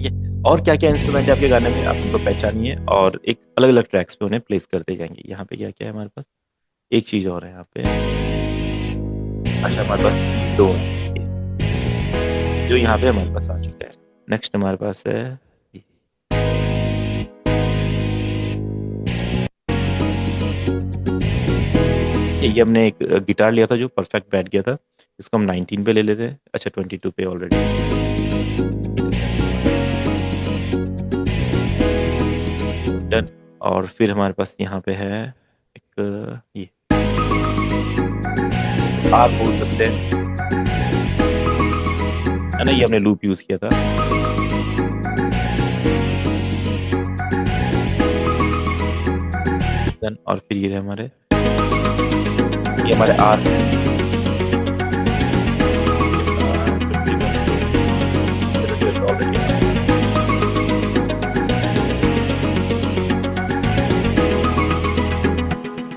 ठीक है। और क्या क्या इंस्ट्रूमेंट है आपके गाने में, आप उनको पहचानिए और एक अलग अलग ट्रैक्स पे उन्हें प्लेस करते जाएंगे। यहाँ पे क्या क्या है हमारे पास, एक चीज और है यहाँ पे। अच्छा, हमारे पास कीज दो हैं जो यहाँ पे हमारे पास आ चुका है। नेक्स्ट हमारे पास है ये हमने एक गिटार लिया था जो परफेक्ट बैठ गया था, इसको हम 19 पे ले लेते हैं। अच्छा, 22 पे ऑलरेडी डन। और फिर हमारे पास यहाँ पे है एक ये आर बोल सकते हैं, है ना, ये हमने लूप यूज किया था। डन। और फिर ये हमारे, ये हमारे आर है।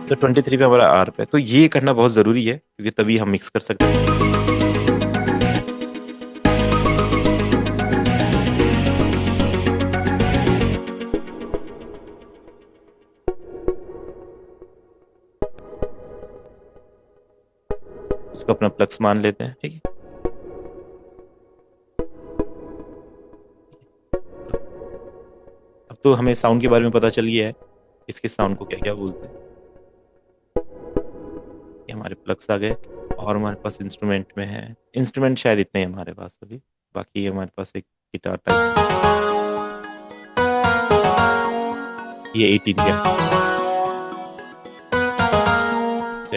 तो 23 पे हमारा आर पे, तो ये करना बहुत जरूरी है क्योंकि तभी हम मिक्स कर सकते हैं। इसको अपना प्लक्स मान लेते हैं, ठीक है। अब तो हमें साउंड के बारे में पता चल गया है, इसके साउंड को क्या क्या बोलते हैं। ये हमारे प्लग्स आ गए और हमारे पास इंस्ट्रूमेंट में है, इंस्ट्रूमेंट शायद इतने ही हमारे पास अभी। बाकी हमारे पास एक गिटार टाइप, ये 18 का,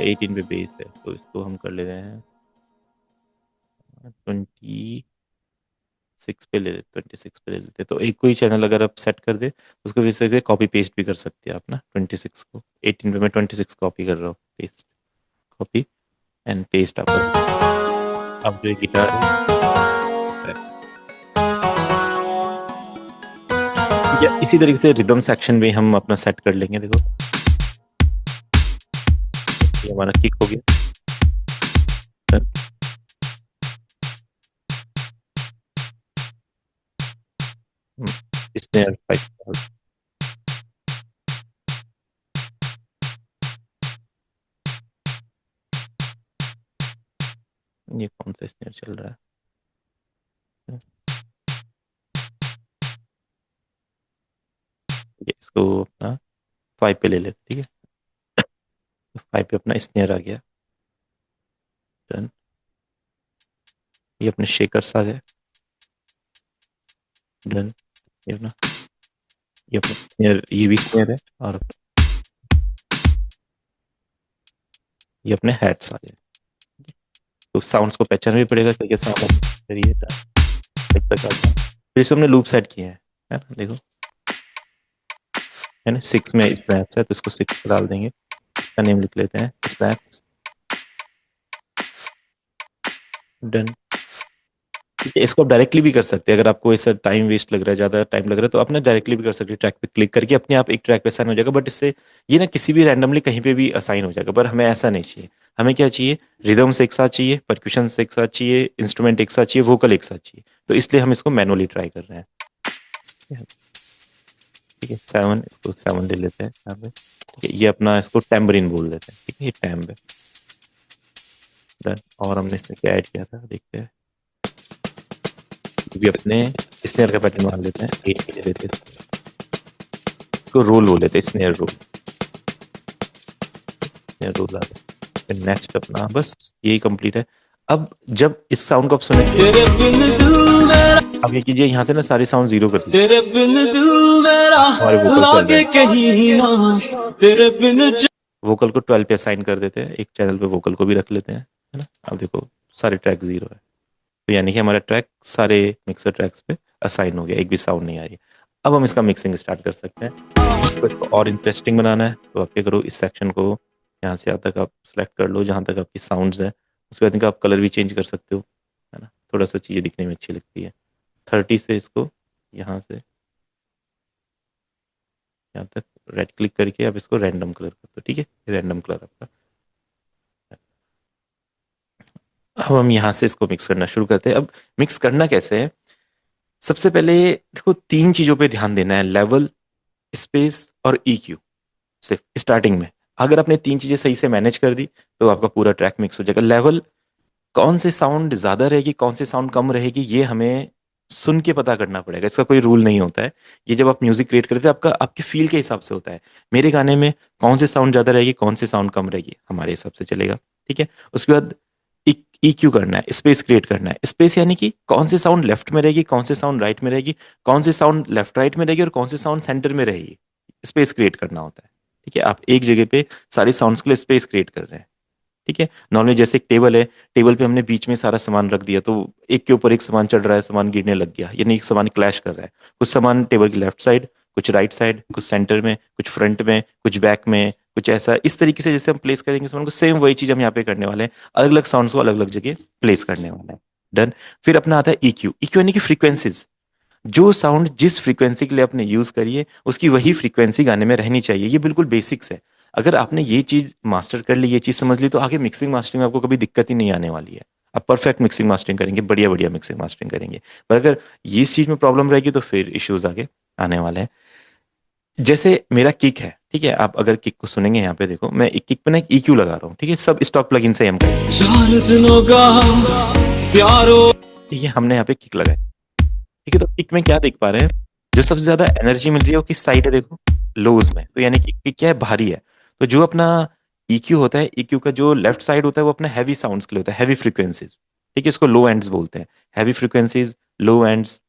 18 पे बेस है, तो इसको हम कर ले रहे हैं 26 पे ले लेते, 26 पे ले लेते। तो एक कोई चैनल अगर आप सेट कर दे, उसको फिर से कॉपी पेस्ट भी कर सकते हैं आप ना। 26 को 18 पे मैं 26 कॉपी कर रहा हूँ, पेस्ट, कॉपी एंड पेस्ट। आप अब जो गिटार है, या इसी तरीके से रिदम सेक्शन में हम अपना सेट कर लेंगे। देखो ये हमारा किक हो गया। स्नेयर 5, ये कौन सा स्नेयर चल रहा है, ये इसको अपना 5 पे ले लेते, ठीक है। 5 पे अपना स्नेयर आ गया। डन। ये अपने शेकर्स आ गए। डन। ये अपना, ये अपना स्नेयर, ये भी स्नेयर है। और ये अपने हेड्स आ गए। तो साउंड्स को पहचान भी पड़ेगा कि क्या साउंड करिए तक आ गया। फिर इसको हमने लूप सेट किए हैं, है ना, देखो, है ना। 6 में स्नैप्स है तो इसको 6 पे डाल देंगे। इसका नेम लिख लेते हैं स्नैप्स। डन। इसको आप डायरेक्टली भी कर सकते हैं, अगर आपको ऐसा टाइम वेस्ट लग रहा है, ज़्यादा टाइम लग रहा है, तो आप ना डायरेक्टली भी कर सकते हैं। ट्रैक पे क्लिक करके अपने आप एक ट्रैक पे असाइन हो जाएगा, बट इससे ये ना किसी भी रैंडमली कहीं पे भी असाइन हो जाएगा। पर हमें ऐसा नहीं चाहिए। हमें क्या चाहिए, रिदम्स एक साथ चाहिए, परक्यूशन एक साथ चाहिए, इंस्ट्रूमेंट एक साथ चाहिए, वोकल एक साथ चाहिए। तो इसलिए हम इसको मैनुअली ट्राई कर रहे हैं। ठीक है, 7, इसको 7 ले लेते हैं यहाँ पे। ठीक है, ये अपना इसको टैम्बरिन बोल देते हैं, ठीक है, ये टैम्ब है। डन। और हमने इसमें क्या ऐड किया था, देखते हैं। भी अपने स्नेयर का पैटर्न मान लेते हैं, 8 ले लेते हैं, इसको रोल बोल लेते हैं, स्नेयर रोल। स्नेयर रोल आ गया। फिर नेक्स्ट अपना बस यही कंप्लीट है। अब जब इस साउंड को आप सुने, अब ये कीजिए यहाँ से ना सारे साउंड जीरो कर दीजिए, हमारे वोकल चल रहे हैं। वोकल को 12 पे असाइन कर देते हैं, एक चैनल पे वोकल को भी रख लेते हैं, है ना। अब देखो सारे ट्रैक जीरो है, तो यानी कि हमारा ट्रैक सारे मिक्सर ट्रैक्स पे असाइन हो गया, एक भी साउंड नहीं आ रही। अब हम इसका मिक्सिंग स्टार्ट कर सकते हैं। तो इसको और इंटरेस्टिंग बनाना है तो आप क्या करो, इस सेक्शन को यहाँ से यहाँ तक आप सेलेक्ट कर लो, जहाँ तक आपकी साउंड्स है। उसके बाद आप कलर भी चेंज कर सकते हो, है ना, थोड़ा सा चीज़ें दिखने में अच्छी लगती है। 30 से इसको यहाँ से यहाँ तक राइट क्लिक करके आप इसको रैंडम कलर कर दो, ठीक है, रैंडम कलर आपका। अब हम यहाँ से इसको मिक्स करना शुरू करते हैं। अब मिक्स करना कैसे है, सबसे पहले देखो, तीन चीजों पे ध्यान देना है: लेवल, स्पेस और EQ। सिर्फ स्टार्टिंग में अगर आपने तीन चीजें सही से मैनेज कर दी तो आपका पूरा ट्रैक मिक्स हो जाएगा। लेवल, कौन से साउंड ज्यादा रहेगी, कौन से साउंड कम रहेगी, ये हमें सुन के पता करना पड़ेगा। इसका कोई रूल नहीं होता है। ये जब आप म्यूजिक क्रिएट करते हैं आपका आपके फील के हिसाब से होता है। मेरे गाने में कौन से साउंड ज्यादा रहेगी, कौन से साउंड कम रहेगी, हमारे हिसाब से चलेगा। ठीक है। उसके बाद EQ करना है, स्पेस क्रिएट करना है। स्पेस यानी कि कौन से साउंड लेफ्ट में रहेगी, कौन से साउंड राइट में रहेगी, कौन से साउंड लेफ्ट राइट में रहेगी और कौन से साउंड सेंटर में रहेगी। स्पेस क्रिएट करना होता है। ठीक है। आप एक जगह पे सारे साउंड्स के लिए स्पेस क्रिएट कर रहे हैं। ठीक है। नॉर्मली जैसे एक टेबल है, टेबल पे हमने बीच में सारा सामान रख दिया तो एक के ऊपर एक सामान चढ़ रहा है, सामान गिरने लग गया, यानी एक सामान क्लैश कर रहा है। कुछ सामान टेबल की लेफ्ट साइड, कुछ राइट साइड, कुछ सेंटर में, कुछ फ्रंट में, कुछ बैक में, कुछ ऐसा। इस तरीके से जैसे हम प्लेस करेंगे सामान को, सेम वही चीज हम यहाँ पे करने वाले हैं। अलग अलग साउंड्स को अलग अलग जगह प्लेस करने वाले हैं। डन। फिर अपना आता है EQ। EQ यानी कि फ्रीक्वेंसीज। जो साउंड जिस फ्रीक्वेंसी के लिए आपने यूज करी है उसकी वही फ्रीक्वेंसी गाने में रहनी चाहिए। ये बिल्कुल बेसिक्स है। अगर आपने ये चीज मास्टर कर ली, ये चीज समझ ली, तो आगे मिक्सिंग मास्टरिंग में आपको कभी दिक्कत ही नहीं आने वाली है। आप परफेक्ट मिक्सिंग मास्टरिंग करेंगे, बढ़िया बढ़िया मिक्सिंग मास्टरिंग करेंगे। पर अगर ये इस चीज में प्रॉब्लम रहेगी तो फिर इश्यूज आगे आने वाले हैं। जैसे मेरा किक है, ठीक है, आप अगर किक को सुनेंगे यहाँ पे देखो, मैं एक किक पे ना एक EQ लगा रहा हूँ। ठीक है। सब स्टॉक प्लगइन से हम करेंगे। चार दिनों का प्यारो, ठीक है, हमने यहाँ पे किक लगाई। ठीक है। तो किक में क्या देख पा रहे हैं, जो सबसे ज्यादा एनर्जी मिल रही है वो किस साइड है, देखो, लोज में। तो यानी कि किक क्या है, भारी है। तो जो अपना EQ होता है, EQ का जो लेफ्ट साइड होता है वो अपना हैवी साउंड्स के लिए होता है, हैवी फ्रीक्वेंसीज। ठीक है। इसको लो एंड्स बोलते हैं, हैवी फ्रीक्वेंसीज, लो एंड्स।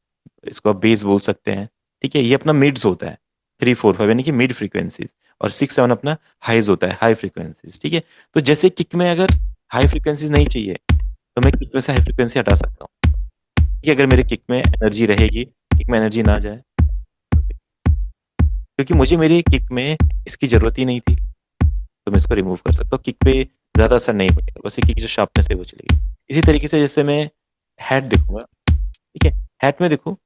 इसको आप बेस बोल सकते हैं। ठीक है। ये अपना मिड्स होता है, 3 4 5 यानी कि मिड फ्रीक्वेंसीज। और 6 7 अपना हाइज होता है, हाई फ्रीक्वेंसीज। ठीक है। तो जैसे किक में अगर हाई फ्रीक्वेंसीज नहीं चाहिए तो मैं किक में से हाई फ्रीक्वेंसी हटा सकता हूँ। कि अगर मेरे किक में एनर्जी रहेगी, किक में एनर्जी ना जाए, क्योंकि मुझे मेरी किक में इसकी जरूरत ही नहीं थी, तो मैं इसको रिमूव कर सकता हूँ। किक पे ज्यादा असर नहीं पड़ेगा, बस किक की जो शार्पनेस है वो चलेगी। इसी तरीके से जैसे मैं हैट देखूंगा, ठीक है, हैट में देखो,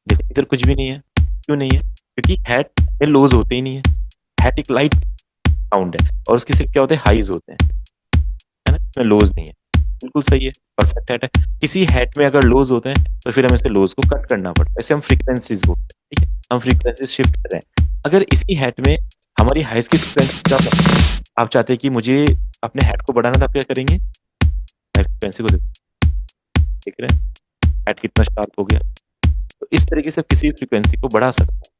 देखो इधर कुछ भी नहीं है। क्यों नहीं है? क्योंकि हैट में लोज होते ही नहीं है। हैट एक लाइट साउंड है और उसके सिर्फ क्या होते हैं, हाइज होते हैं, है ना, इसमें लोज नहीं है। बिल्कुल सही है, परफेक्ट हैट है। किसी हैट में अगर लोज होते हैं तो फिर हमें इसके लोज को कट करना पड़ता है। ऐसे हम फ्रीक्वेंसीज बोलते हैं। ठीक है। हम फ्रीक्वेंसीज शिफ्ट कर रहे हैं। अगर इसी हैट में हमारी हाइस की फ्रीक्वेंसी कम, आप चाहते हैं कि मुझे अपने हैट को बढ़ाना, तो आप क्या करेंगे, फ्रीक्वेंसी को देख रहे हैं, हैट कितना शार्प हो गया। तो इस तरीके से किसी फ्रीक्वेंसी को बढ़ा सकते हैं।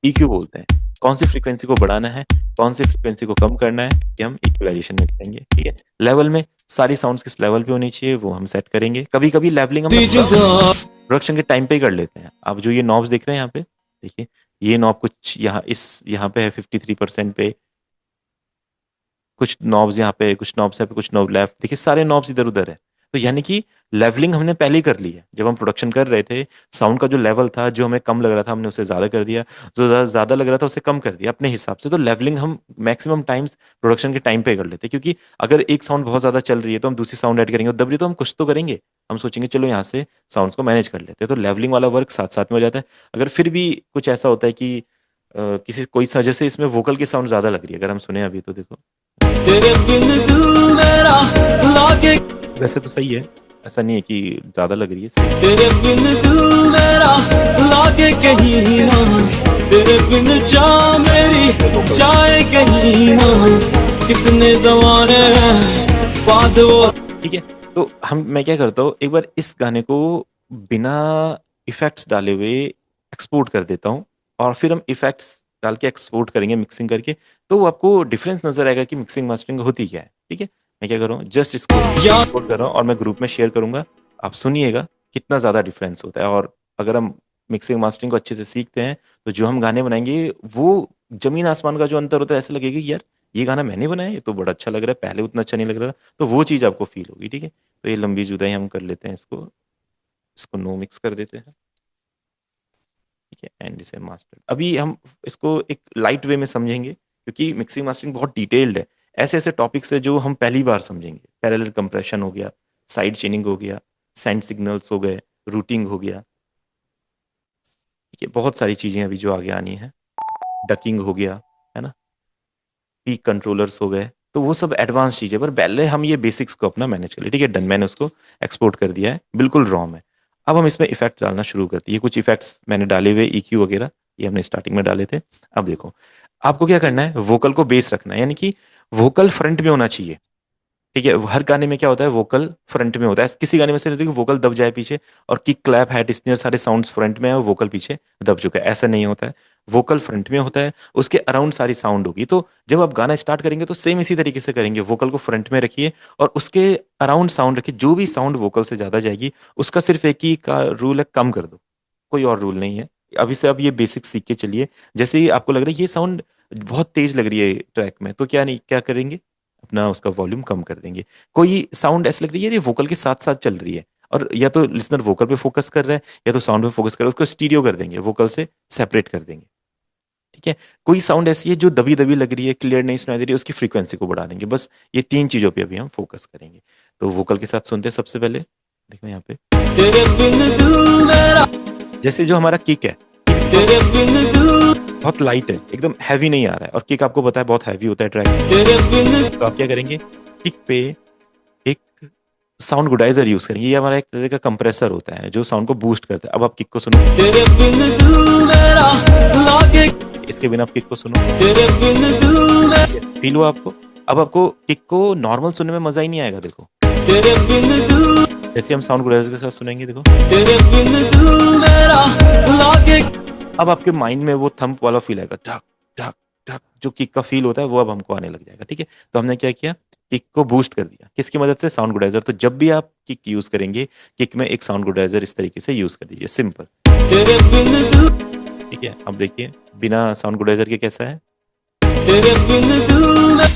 EQ बोलते हैं। कौन सी फ्रीक्वेंसी को बढ़ाना है, कौन सी फ्रीक्वेंसी को कम करना है, ये हम इक्वलाइजेशन में करेंगे। ठीक है। लेवल में सारी साउंड्स किस लेवल पे होनी चाहिए वो हम सेट करेंगे। कभी कभी लेवलिंग हम प्रोडक्शन के टाइम पे ही कर लेते हैं। आप जो ये नॉब्स देख रहे हैं यहाँ पे, देखिए, ये नॉब कुछ यहाँ पे है 53% पे, कुछ नॉब्स यहाँ पे, कुछ नॉब्स यहाँ पे, कुछ नॉब लेफ्ट, देखिए सारे नॉब्स इधर उधर है। तो यानी कि लेवलिंग हमने पहले ही कर ली है। जब हम प्रोडक्शन कर रहे थे, साउंड का जो लेवल था, जो हमें कम लग रहा था हमने उसे ज्यादा कर दिया, जो ज्यादा लग रहा था उसे कम कर दिया अपने हिसाब से। तो लेवलिंग हम मैक्सिमम टाइम्स प्रोडक्शन के टाइम पे कर लेते हैं, क्योंकि अगर एक साउंड बहुत ज्यादा चल रही है तो हम दूसरी साउंड ऐड करेंगे, और दबरी तो हम कुछ तो करेंगे। हम सोचेंगे चलो यहाँ से साउंड्स को मैनेज कर लेते हैं, तो लेवलिंग वाला वर्क साथ साथ में हो जाता है। अगर फिर भी कुछ ऐसा होता है कि किसी कोई जैसे इसमें वोकल की साउंड ज्यादा लग रही है, अगर हम सुने अभी तो देखो, तेरे बिन दिल मेरा लागे, वैसे तो सही है, ऐसा नहीं है कि ज्यादा लग रही है, तेरे बिन दिल मेरा लागे कहीं ना, तेरे बिन चाह मेरी चाहे कहीं ना, कितने जमाने बाद वो। ठीक है। तो मैं क्या करता हूँ, एक बार इस गाने को बिना इफेक्ट्स डाले हुए एक्सपोर्ट कर देता हूँ, और फिर हम इफेक्ट्स डाल के एक्सपोर्ट करेंगे मिक्सिंग करके, तो आपको डिफरेंस नजर आएगा कि मिक्सिंग मास्टरिंग होती क्या है। ठीक है। मैं क्या कर रहा हूँ, जस्ट इसको एक्सपोर्ट कर रहा हूँ और मैं ग्रुप में शेयर करूंगा। आप सुनिएगा कितना ज्यादा डिफरेंस होता है। और अगर हम मिक्सिंग मास्टरिंग को अच्छे से सीखते हैं तो जो हम गाने बनाएंगे वो जमीन आसमान का जो अंतर होता है, ऐसा लगेगा कि यार ये गाना मैंने बनाया, ये तो बड़ा अच्छा लग रहा है, पहले उतना अच्छा नहीं लग रहा था। तो वो चीज आपको फील होगी। ठीक है। तो ये लंबी जुदाई हम कर लेते हैं, इसको इसको नो मिक्स कर देते हैं। ठीक है। एंड इसे मास्टर, अभी हम इसको एक लाइट वे में समझेंगे, क्योंकि मिक्सिंग मास्टरिंग बहुत डिटेल्ड है। ऐसे ऐसे टॉपिक्स है जो हम पहली बार समझेंगे। पैरेलल कंप्रेशन हो गया, साइड चेनिंग हो गया, सेंड सिग्नल्स हो गए, रूटिंग हो गया। ठीक है। बहुत सारी चीजें अभी जो आगे आनी है, डकिंग हो गया, है ना, पीक कंट्रोलर्स हो गए। तो वो सब एडवांस चीजें, पर पहले हम ये बेसिक्स को अपना मैनेज कर ले। ठीक है। डन, मैंने उसको एक्सपोर्ट कर दिया है, बिल्कुल रॉ में। अब हम इसमें इफेक्ट डालना शुरू करते हैं। ये कुछ इफेक्ट्स मैंने डाले हुए EQ वगैरह, ये हमने स्टार्टिंग में डाले थे। अब देखो आपको क्या करना है, वोकल को बेस रखना है, यानी कि वोकल फ्रंट में होना चाहिए। ठीक है, हर गाने में क्या होता है, वोकल फ्रंट में होता है। किसी गाने में से नहीं होता कि वोकल दब जाए पीछे, और किक क्लैप हैट स्नेयर सारे साउंड्स फ्रंट में है और वोकल पीछे दब चुका है, ऐसा नहीं होता है। वोकल फ्रंट में होता है, उसके अराउंड सारी साउंड होगी। तो जब आप गाना स्टार्ट करेंगे तो सेम इसी तरीके से करेंगे, वोकल को फ्रंट में रखिए और उसके अराउंड साउंड रखिए। जो भी साउंड वोकल से ज्यादा जाएगी उसका सिर्फ एक ही का रूल है, कम कर दो, कोई और रूल नहीं है। अभी से आप ये बेसिक सीख के चलिए। जैसे ही आपको लग रहा है ये साउंड बहुत तेज लग रही है ट्रैक में, तो क्या नहीं क्या करेंगे, अपना उसका वॉल्यूम कम कर देंगे। कोई साउंड ऐसे लग रही है ये वोकल के साथ साथ चल रही है, और या तो लिसनर वोकल पे फोकस कर रहा है या तो साउंड पे फोकस कर रहा है, उसको स्टीरियो कर देंगे, वोकल से सेपरेट कर देंगे। ठीक है, कोई साउंड ऐसी है जो दबी दबी लग रही है, क्लियर नहीं सुनाई दे रही है, उसकी फ्रीक्वेंसी को बढ़ा देंगे। बस ये 3 चीजों पे अभी हम फोकस करेंगे। तो वोकल के साथ सुनते हैं सबसे पहले, देखो यहाँ पे जैसे जो हमारा किक है बहुत लाइट है, एकदम हैवी नहीं आ रहा है, और किक आपको पता है बहुत हैवी होता है ट्रैक। तो आप क्या करेंगे, किक पे एक साउंड गुडाइजर यूज करेंगे। ये हमारा एक तरह का कंप्रेसर होता है जो साउंड को बूस्ट करता है। अब आप किक को सुनो, इसके बिना आप किक को सुनो, फील हुआ आपको। अब आपको किक को नॉर्मल सुनने में मजा ही नहीं आएगा। देखो जैसे हम साउंड गुडाइजर के साथ सुनेंगे, देखो अब आपके माइंड में वो थंप वाला फील आएगा, धक धक धक, जो किक का फील होता है वो अब हमको आने लग जाएगा। ठीक है, तो हमने क्या किया, किक को बूस्ट कर दिया, किसकी मदद से, साउंड गुडाइजर। तो जब भी आप किक यूज करेंगे, किक में एक साउंड गुडाइजर इस तरीके से यूज कर दीजिए, सिंपल। ठीक है, अब देखिए बिना साउंड गुडाइजर के कैसा है,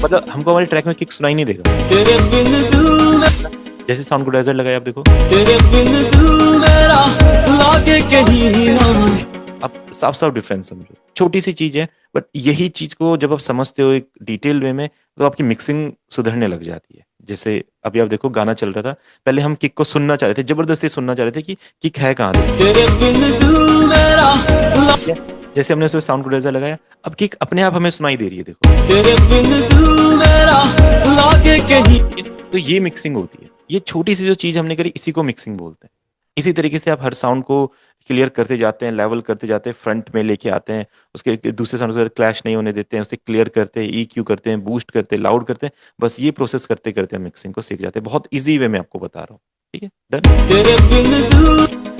मतलब हमको हमारे ट्रैक में किक सुनाई नहीं देगा। जैसे साउंड गुडाइजर लगाया, आप देखो आप साफ साफ डिफरेंस समझो। छोटी सी चीज है, बट यही चीज को जब आप समझते हो एक डिटेल वे में, तो आपकी मिक्सिंग सुधरने लग जाती है। जैसे अभी आप देखो गाना चल रहा था, पहले हम किक को सुनना चाह रहे थे, जबरदस्ती सुनना चाह रहे थे कि किक है कहाँ। जैसे हमने उसमें साउंड गुडाइजर लगाया, अब किक अपने आप हमें सुनाई दे रही है, देखो। तो ये मिक्सिंग होती है। ये छोटी सी जो चीज हमने करी, इसी को मिक्सिंग बोलते हैं। इसी तरीके से आप हर साउंड को क्लियर करते जाते हैं, लेवल करते जाते हैं, फ्रंट में लेके आते हैं, उसके दूसरे साउंड के साथ क्लैश नहीं होने देते हैं, उसे क्लियर करते हैं, EQ करते हैं, बूस्ट करते हैं, लाउड करते हैं। बस ये प्रोसेस करते करते हम मिक्सिंग को सीख जाते हैं। बहुत इजी वे में आपको बता रहा हूँ। ठीक है, डन।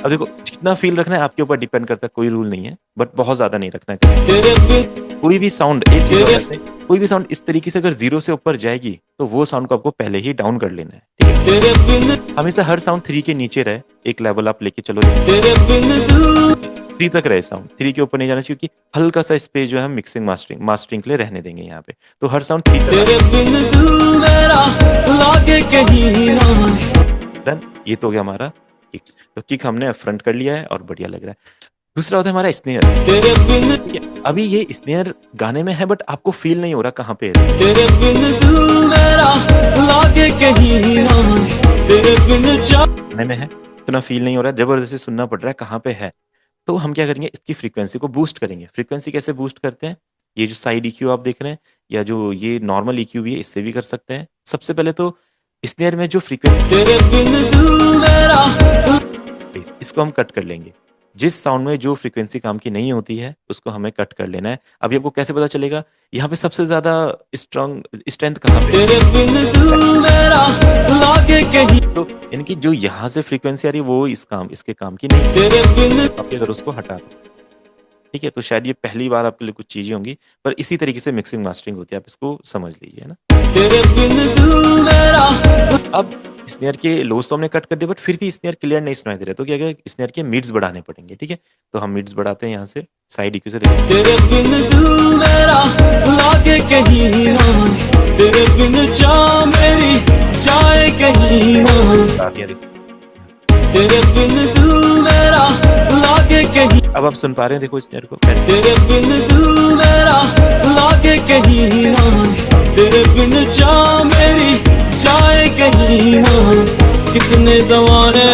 अब देखो जितना फील रखना है आपके ऊपर डिपेंड करता है, कोई रूल नहीं है, बट बहुत ज्यादा नहीं रखना है। कोई भी साउंड कोई भी साउंड इस तरीके से अगर 0 से ऊपर जाएगी तो वो साउंड को आपको पहले ही डाउन कर लेना है। ठीक है, हमेशा हर साउंड 3 के नीचे रहे, एक लेवल आप लेके चलो, 3 तक रहे साउंड, 3 के ऊपर नहीं जाना चाहिए, क्योंकि हल्का सा स्पेस जो है मिक्सिंग मास्टरिंग के लिए रहने देंगे यहाँ पे। तो हर साउंड 3 डन। ये तो हो गया हमारा किक। तो किक हमने फ्रंट कर लिया है और बढ़िया लग रहा है। दूसरा होता है हमारा स्नेयर। अभी ये स्नेयर गाने में है, बट आपको फील नहीं हो रहा कहाँ पे है। गाने में है, इतना फील नहीं हो रहा, जबरदस्ती सुनना पड़ रहा है कहाँ पे है। तो हम क्या करेंगे, इसकी फ्रीक्वेंसी को बूस्ट करेंगे। फ्रीक्वेंसी कैसे बूस्ट करते हैं, ये जो साइड EQ आप देख रहे हैं, या जो ये नॉर्मल EQ भी है, इससे भी कर सकते हैं। सबसे पहले तो स्नेयर में जो फ्रीक्वेंसी, इसको हम कट कर लेंगे। जिस साउंड में जो फ्रीक्वेंसी काम की नहीं होती है उसको हमें कट कर लेना है। अभी आपको कैसे पता चलेगा, यहाँ पे सबसे ज्यादा स्ट्रेंथ कहाँ पे, तो यानी कि जो यहाँ से फ्रीक्वेंसी आ रही है वो इसके काम की नहीं, आप अगर उसको हटा दो। ठीक है, तो शायद ये पहली बार आपके लिए कुछ चीजें होंगी, पर इसी तरीके से मिक्सिंग मास्टरिंग होती है, आप इसको समझ लीजिए ना। अब स्नेयर के लोज तो हमने कट कर दिया, बट फिर भी स्नेयर क्लियर नहीं सुनाई दे रहा, तो क्या क्या स्नेयर के मिड्स बढ़ाने पड़ेंगे। ठीक है, तो हम मिड्स बढ़ाते हैं यहाँ से साइड EQ से, अब आप सुन पा रहे हैं, देखो स्नेयर को, कितने ज़माने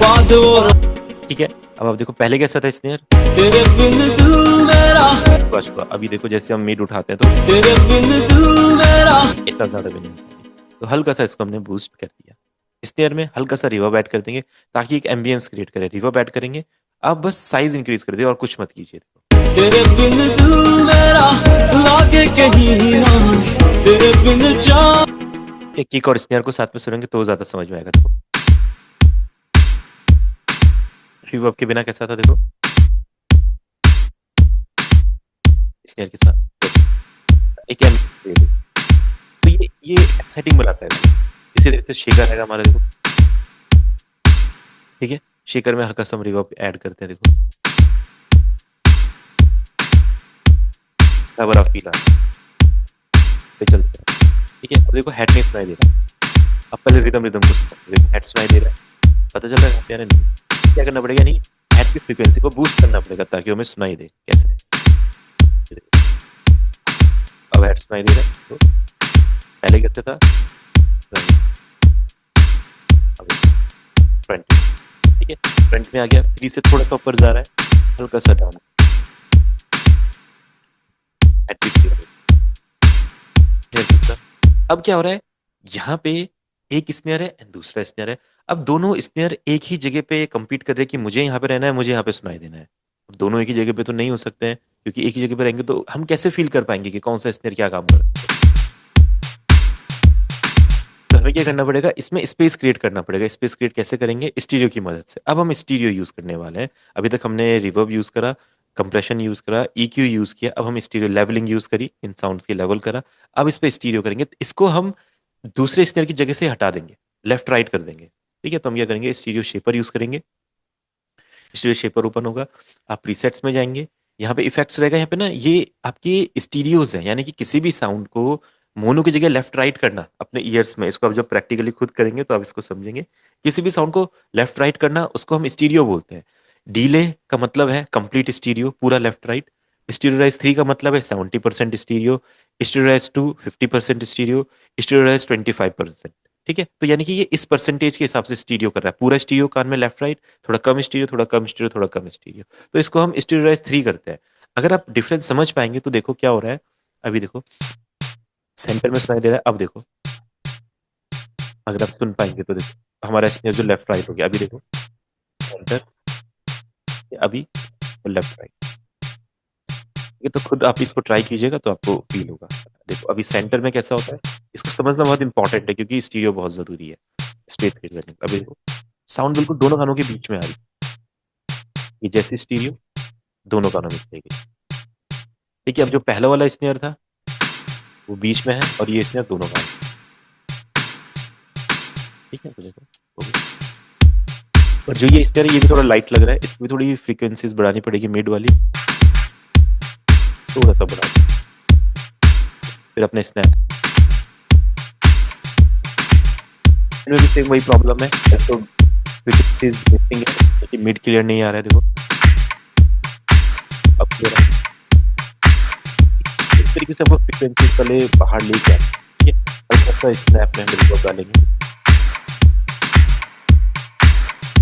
बाद। ठीक है, अब आप देखो पहले कैसा था स्नेयर, अभी देखो जैसे हम मिड उठाते हैं तो इतना ज्यादा भी नहीं, तो हल्का सा इसको हमने बूस्ट कर दिया। स्नेयर में हल्का सा रिवर्ब ऐड कर देंगे ताकि एक एम्बियंस क्रिएट करे। रिवर्ब ऐड करेंगे, आप बस साइज इंक्रीज कर दिए और कुछ मत कीजिए। तेरे बिन दिल मेरा लागे कहीं ना, तेरे बिन जा। एक किक और स्नेयर को साथ में सुनेंगे तो ज्यादा समझ में आएगा। देखो रिवर्ब के बिना कैसा था, देखो स्नेयर के साथ एक तो ये एक्साइटिंग बनाता है। इसी तरह से शेकर है हमारा, देखो ठीक है। शेकर में हल्का सा रिवर्ब ऐड करते हैं, देखो बड़ा फील आता है, चलता है ठीक है। अब देखो हेड नहीं सुनाई दे रहा, अब पहले रिदम को देखो, हेड सुनाई दे रहा है, पता चल रहा है प्यारे नहीं। क्या करना पड़ेगा, नहीं हेड की फ्रीक्वेंसी को बूस्ट करना पड़ेगा ताकि हमें सुनाई दे। कैसे, अब हेड सुनाई दे रहा है, तो पहले कैसे था, फ्रंट ठीक है, फ्रंट में आ गया, 3 से थोड़ा सा ऊपर जा रहा है, हल्का सा डाउन। अब क्या हो रहा है, यहाँ पे एक स्नेयर है एंड दूसरा स्नेयर है। अब दोनों स्नेयर एक ही जगह पे कंपीट कर रहे हैं कि मुझे यहाँ पे रहना है, मुझे यहाँ पे सुनाई देना है। अब दोनों एक ही जगह पे तो नहीं हो सकते हैं, क्योंकि एक ही जगह पे रहेंगे तो हम कैसे फील कर पाएंगे कि कौन सा स्नेयर क्या काम कर रहा है। तो हमें क्या करना पड़ेगा, इसमें स्पेस क्रिएट करना पड़ेगा। स्पेस क्रिएट कैसे करेंगे, स्टीरियो की मदद से। अब हम स्टीरियो यूज करने वाले हैं। अभी तक हमने रिवर्ब यूज करा, कंप्रेशन यूज करा, EQ यूज किया, अब हम स्टीरियो लेवलिंग यूज करी, इन साउंड्स की लेवल करा। अब इस पे स्टीरियो करेंगे, तो इसको हम दूसरे स्नेयर की जगह से हटा देंगे, लेफ्ट राइट कर देंगे ठीक है। तो हम क्या करेंगे, स्टीरियो शेपर यूज करेंगे। स्टीरियो शेपर ओपन होगा, आप प्रीसेट्स में जाएंगे, यहाँ पे इफेक्ट्स रहेगा। यहाँ पे ना ये आपके स्टीरियोज हैं, यानी कि किसी भी साउंड को मोनो की जगह लेफ्ट राइट करना अपने ईयर्स में, इसको आप जब प्रैक्टिकली खुद करेंगे तो आप इसको समझेंगे। किसी भी साउंड को लेफ्ट राइट करना, उसको हम स्टीरियो बोलते हैं। डीले का मतलब है कंप्लीट स्टीरियो, पूरा लेफ्ट राइट। स्टीरियोराइज 3 का मतलब है 70% स्टीरियो, स्टीरियोराइज 2 50% स्टीरियो, स्टीरियोराइज 25%। ठीक है, तो यानी कि ये इस परसेंटेज के हिसाब से स्टीरियो कर रहा है। पूरा स्टीरियो कान में लेफ्ट राइट, थोड़ा कम स्टीरियो, थोड़ा कम स्टीरियो, थोड़ा कम स्टीरियो, तो इसको हम स्टीरियोराइज 3 करते हैं। अगर आप डिफरेंस समझ पाएंगे तो देखो क्या हो रहा है। अभी देखो सेंटर में सुनाई दे रहा है, अब देखो अगर आप सुन पाएंगे तो देखो हमारा स्नेयर जो लेफ्ट राइट हो गया। अभी देखो सेंटर, अभी लेफ्ट राइट, ये तो खुद आप इसको ट्राई कीजिएगा तो आपको फील होगा। देखो अभी सेंटर में कैसा होता है, इसको समझना बहुत इंपॉर्टेंट है क्योंकि स्टीरियो बहुत जरूरी है स्पेस क्रिएट करने का। अभी देखो साउंड बिल्कुल दोनों कानों के बीच में आ रही है, ये जैसे स्टीरियो दोनों कानों में चलेगी। देखिए अब जो पहला वाला स्नेयर था वो बीच में है और ये स्नेयर दोनों कानों में। ठीक है, तो देखो और जो ये स्नेयर है ये भी थोड़ा लाइट लग रहा है, इसमें थोड़ी फ्रीक्वेंसीज बढ़ानी पड़ेगी, मिड वाली थोड़ा सा बढ़ा। फिर अपने स्नैप इनमें भी सेम वही प्रॉब्लम है, तो फ्रीक्वेंसीज मिसिंग है क्योंकि मिड क्लियर नहीं आ रहा है। देखो अब क्लियर है, इस तरीके से हम फ्रीक्वेंसीज पहले बाहर लेके आए। ठीक है, हल्का सा स्नैप में हम रिवर्ब डालेंगे,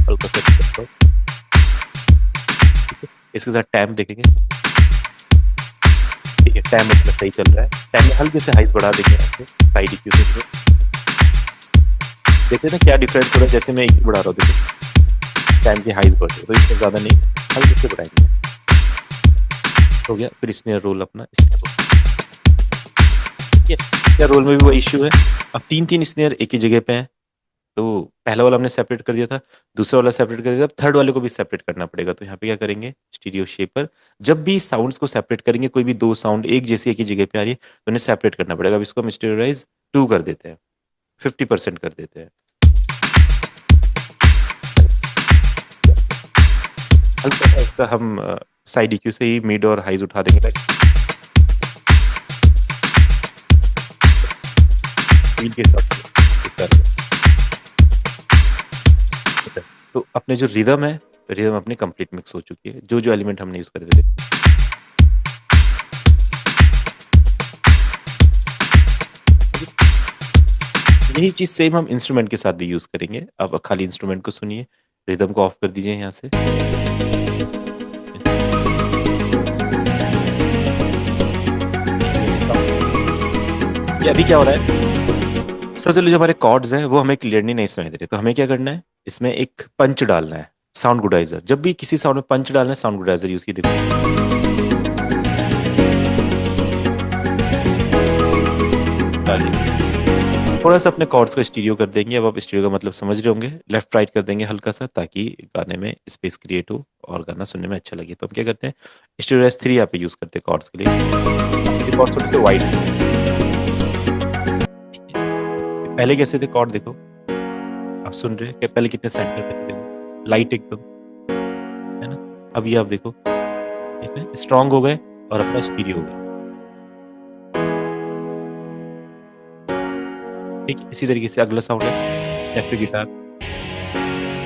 हल्का सा इसके साथ टाइम देखेंगे। ठीक है, टाइम इसमें सही चल रहा है, टाइम में हल्के से हाइज बढ़ा देंगे साइड EQ से। देखते ना क्या डिफरेंस हो रहा है, जैसे मैं EQ बढ़ा रहा हूँ देखो टाइम की हाइज बढ़ रही है, तो इससे ज़्यादा नहीं हल्के से बढ़ाएंगे। हो गया, फिर इसने रोल अपना स्नेयर रोल में भी वही इश्यू है। अब 3 स्नेयर एक ही जगह पे हैं, तो पहला वाला हमने सेपरेट कर दिया था, दूसरा वाला सेपरेट कर दिया था, थर्ड वाले को भी सेपरेट करना पड़ेगा। तो यहाँ पे क्या करेंगे, स्टीरियो शेपर। जब भी साउंड्स को सेपरेट करेंगे, कोई भी 2 साउंड एक जैसी एक ही जगह पे आ रही है तो उन्हें सेपरेट करना पड़ेगा। अब इसको हम स्टीरियोराइज 2 कर देते हैं, 50% कर देते हैं। हल्का सा इसका हम साइड EQ से ही मिड और हाइज उठा देंगे के हिसाब से। तो अपने जो रिदम है, रिदम अपनी कंप्लीट मिक्स हो चुकी है, जो जो एलिमेंट हमने यूज करे थे। यही चीज सेम हम इंस्ट्रूमेंट के साथ भी यूज करेंगे। अब खाली इंस्ट्रूमेंट को सुनिए, रिदम को ऑफ कर दीजिए यहाँ से। ये अभी क्या हो रहा है, सबसे पहले जो हमारे कॉर्ड्स हैं वो हमें क्लियरली नहीं सुनाई दे रहे, तो हमें क्या करना है, इसमें एक पंच डालना है, साउंड गुडाइजर। जब भी किसी साउंड में पंच डालना है, साउंड गुडाइजर यूज की देखो। थोड़ा सा अपने कॉर्ड्स को स्टीरियो कर देंगे। अब आप स्टीरियो का मतलब समझ रहे होंगे, लेफ्ट राइट कर देंगे हल्का सा, ताकि गाने में स्पेस क्रिएट हो और गाना सुनने में अच्छा लगे। तो हम क्या करते हैं, स्टीरियो S3 यहाँ पे यूज करते हैं कॉर्ड्स के लिए। कॉर्ड थोड़े से वाइड, पहले कैसे थे कॉर्ड देखो, आप सुन रहे हैं पहले कितने सेंटर पे थे, देखो लाइट एकदम, है ना। अब ये आप देखो स्ट्रांग हो गए और अपना स्टीरियो हो गए, ठीक है। इसी तरीके से अगला साउंड है इलेक्ट्रिक गिटार।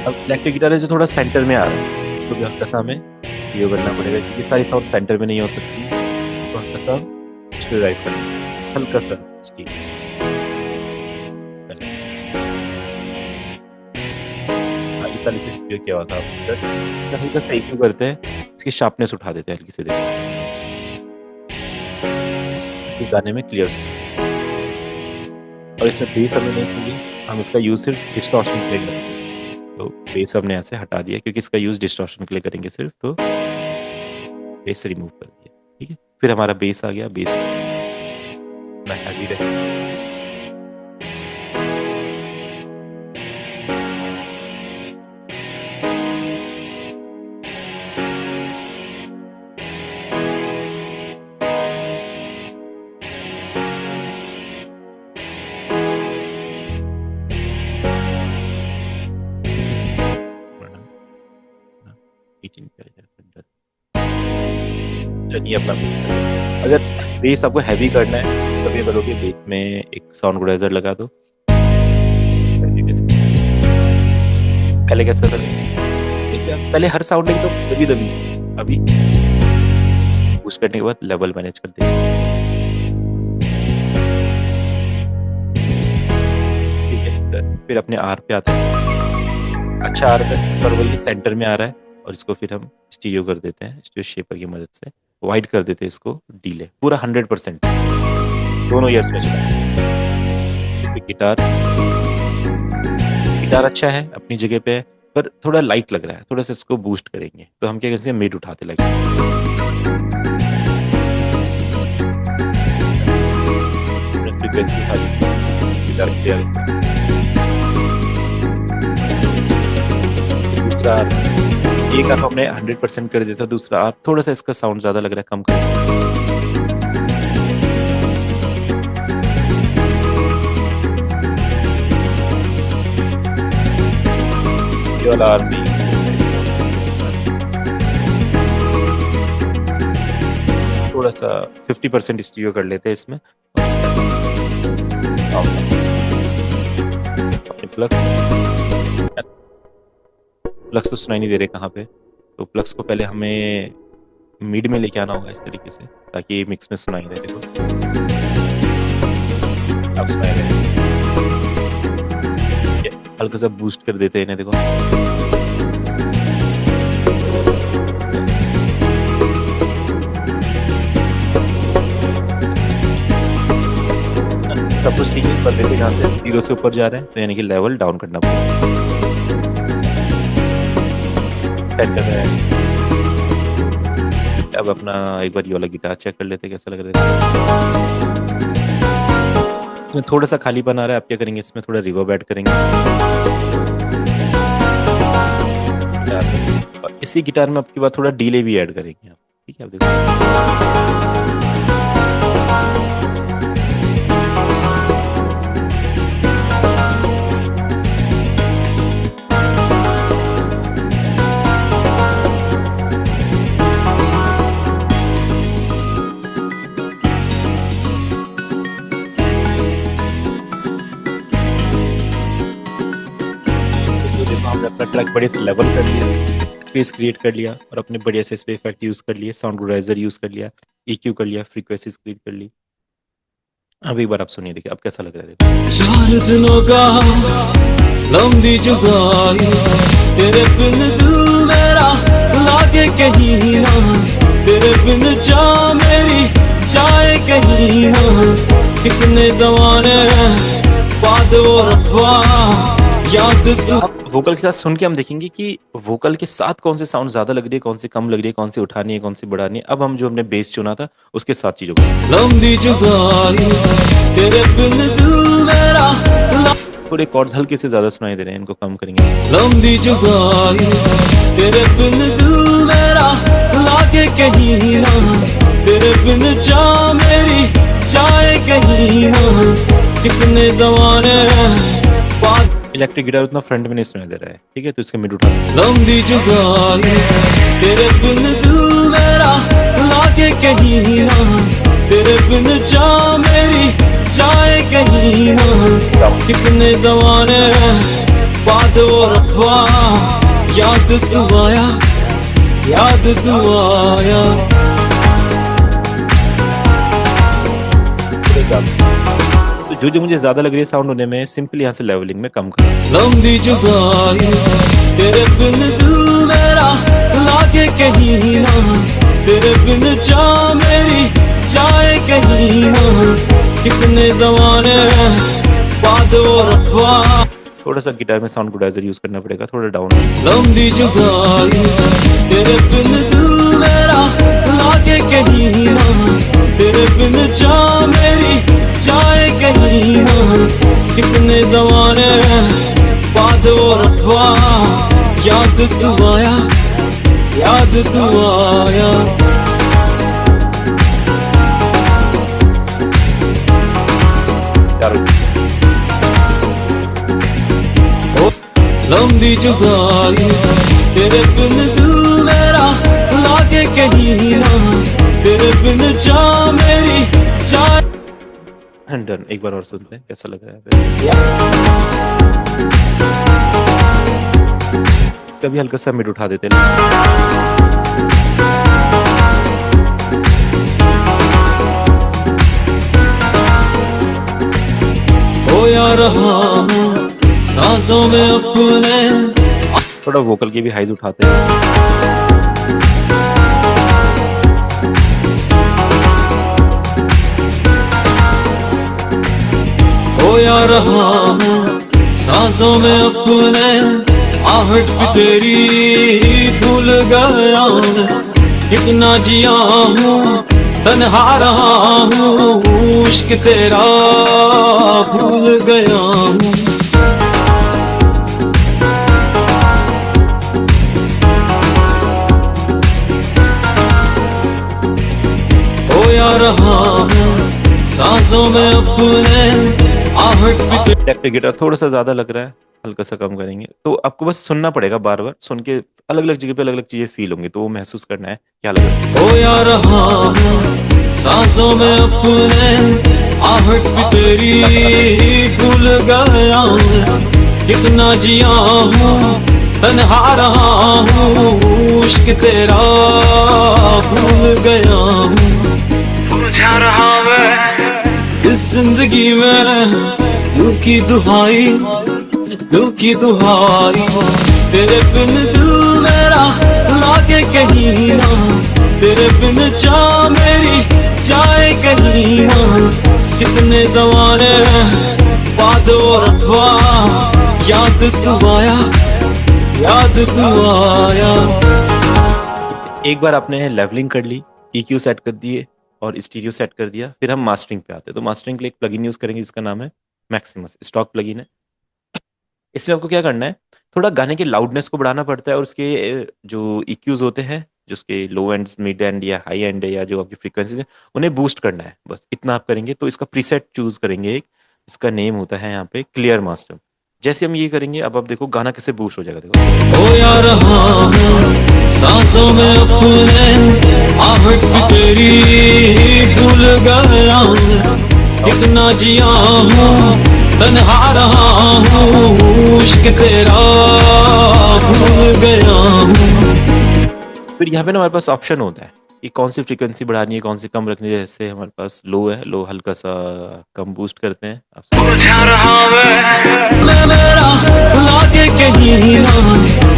अब इलेक्ट्रिक गिटार है जो थोड़ा सेंटर में आ रहा है, तो भी हल्का सा हमें ये करना पड़ेगा, क्योंकि सारी साउंड सेंटर में नहीं हो सकती, तो हल्का सा स्टीरियोराइज करना, हल्का सा स्टीरियो। पहले से स्टीरियो किया हुआ था, हल्का सा EQ करते हैं, इसकी शार्पनेस उठा देते हैं हल्की से, देखो गाने में क्लियर सुन। और इसमें बेस हमने नहीं की, हम इसका यूज सिर्फ डिस्टॉर्शन के लिए करेंगे, तो बेस हमने यहाँ से हटा दिया, क्योंकि इसका यूज डिस्टॉर्शन के लिए करेंगे सिर्फ, तो बेस रिमूव कर दिया, ठीक है। फिर हमारा बेस आ गया, बेस हैवी रहेगा। अपना अगर बेस आपको हैवी करना है तो ये करोगे, बेस में एक साउंड गुडाइजर लगा दो। पहले कैसा था, पहले हर साउंड तो दबी दबी से, अभी बूस्ट करने के बाद लेवल मैनेज कर देंगे, ठीक है। फिर अपने आर पे आते हैं, अच्छा आर पर वही सेंटर में आ रहा है, और इसको फिर हम स्टीरियो कर देते हैं, स्टीरियो शेपर की मदद से वाइड कर देते हैं इसको, डीले पूरा 100% दोनों ईयर्स में चला। गिटार अच्छा है अपनी जगह पे, पर थोड़ा लाइट लग रहा है, थोड़ा सा इसको बूस्ट करेंगे, तो हम क्या करेंगे, मिड उठाते लगे, दूसरा एक आप हमने 100% कर दिया था, दूसरा आप थोड़ा सा इसका साउंड ज्यादा लग रहा है, कम कर। ये वाला आरपी थोड़ा सा 50% स्टीरियो कर लेते हैं इसमें। अपने प्लग्स तो सुनाई नहीं दे रहे कहाँ पे, तो प्लग्स को पहले हमें मिड में लेके आना होगा इस तरीके से, ताकि मिक्स में सुनाई दे। देखो अब सुनाई दे, हल्का सा बूस्ट कर देते हैं इन्हें, देखो सब कुछ ठीक है। पर देखो यहाँ से 0 से ऊपर जा रहे हैं, तो यानी कि लेवल डाउन करना पड़ेगा, सेट कर रहा है। अब अपना एक बार ये वाला गिटार चेक कर लेते हैं कैसा लग रहा है। इसमें थोड़ा सा खालीपन आ रहा है, आप क्या करेंगे, इसमें थोड़ा रिवर्ब ऐड करेंगे, और इसी गिटार में आपकी बात थोड़ा डीले भी ऐड करेंगे आप, ठीक है। आप देखो अपना ट्रैक बड़े से लेवल कर लिया, स्पेस क्रिएट कर लिया, और अपने बढ़िया से स्पेस इफेक्ट यूज कर लिए, साउंड गुडाइजर यूज कर लिया, EQ कर लिया, फ्रीक्वेंसीज क्रिएट कर ली। अब एक बार आप सुनिए, देखिए अब कैसा लग रहा है। 4 दिनों का लंबी जुदाई, तेरे बिन दिल मेरा लागे कहीं ना, तेरे बिन जा मेरी जाए कहीं ना, कितने जमाने बाद बाद वो रब्बा याद तू। अब वोकल के साथ सुन के हम देखेंगे कि वोकल के साथ कौन से साउंड ज्यादा लग रही है, कौन सी कम लग रही है, कौन सी उठानी है, कौन सी बढ़ानी है। अब हम जो हमने बेस चुना था उसके साथ चीजों को लंबी जुदाई तेरे बिन दिल मेरा, थोड़े कॉर्ड्स हल्के से ज्यादा सुनाई दे रहे हैं, इनको कम करेंगे। लंबी जुदाई तेरे बिन दिल मेरा लागे कहीं ना, तेरे बिन जा मेरी जाए कहीं ना, कितने जमाने बाद। इलेक्ट्रिक गिटार उतना फ्रंट में नहीं सुनाई दे रहा है, ठीक है, तो इसके मिड उठा। लंबी जुदाई तेरे बिन दिल मेरा लागे कहीं ना, तेरे बिन जा मेरी जाए कहीं ना, कितने जमाने बाद वो रब्बा याद तू आया, याद तू आया। तो जो जो मुझे ज्यादा लग रही है साउंड होने में, सिंपल यहाँ से लेवलिंग में कम कर। लंबी जुदाई तेरे बिन दिल मेरा लागे कहीं ना, तेरे बिन जा मेरी जाए कहीं ना, कितने जमाने बाद वो रब्बा। थोड़ा सा गिटार में साउंड गुडाइजर यूज करना पड़ेगा, थोड़ा डाउन। लंबी जुदाई तेरे बिन दिल मेरा लागे कहीं ना, तेरे बिन जा मेरी जाए कहीं ना, कितने जमाने बाद वो रब्बा याद तू आया, याद तू आया। लंबी जुदाई तेरे बिन दिल मेरा लागे कहीं ना, तेरे बिन जा मेरी जाए। डन। एक बार और सुनते हैं कैसा लग रहा है। कभी हल्का सा मिड उठा देते हैं। खोया रहा हूँ सांसों में अपने। थोड़ा वोकल की भी हाइज उठाते हैं। खोया रहा हूँ सांसों में अपने, आहट भी तेरी भूल गया मैं, कितना जिया हूँ तन्हा रहा हूँ, इश्क तेरा भूल गया हूँ। खोया रहा हूँ सांसों में अपने, आहट भी तेरी। इलेक्ट्रिक गिटार थोड़ा सा ज्यादा लग रहा है, हल्का सा कम करेंगे। तो आपको बस सुनना पड़ेगा, बार बार सुन के अलग अलग जगह पे अलग अलग चीजें फील होंगी, तो वो महसूस करना है क्या लग रहा है। खोया रहा हूँ सांसों में अपने, आहट भी तेरी भूल गया मैं, कितना जिया हूँ तन्हा रहा हूँ, इश्क तेरा भूल गया हूँ। उलझा रहा मैं इस जिंदगी में, दिल की दुहाई, दिल की दुहाई, तेरे बिन दिल मेरा लागे कहीं ना, तेरे बिन जा मेरी जाए कहीं ना, कितने जमाने बाद वो रब्बा याद तू आया, याद तू आया। एक बार आपने लेवलिंग कर ली, EQ सेट कर दिए और स्टीरियो सेट कर दिया, फिर हम मास्टरिंग पे आते हैं। तो मास्टरिंग के लिए एक प्लगइन यूज करेंगे जिसका नाम है मैक्सिमस, स्टॉक प्लगइन है। इसमें आपको क्या करना है, थोड़ा गाने के लाउडनेस को बढ़ाना पड़ता है और उसके जो EQs होते हैं, जो उसके लो एंड, मिड एंड या हाई एंड या जो आपकी फ्रीक्वेंसीज है, उन्हें बूस्ट करना है। बस इतना आप करेंगे तो इसका प्रीसेट चूज करेंगे एक, इसका नेम होता है यहाँ पे क्लियर मास्टर। जैसे हम ये करेंगे, अब आप देखो गाना कैसे बूस्ट हो जाएगा। देखो खोया रहा हूँ सांसों में अपने, आहट भी तेरी भूल गया मैं, कितना जिया हूँ तन्हा रहा हूँ, इश्क तेरा भूल गया हूँ। फिर यहाँ पे ना हमारे पास ऑप्शन होता है कि कौन सी फ्रीक्वेंसी बढ़ानी है, कौन सी कम रखनी है। जैसे हमारे पास लो है, लो हल्का सा कम बूस्ट करते हैं। उलझा रहा मैं मेरा लागे कहीं ना,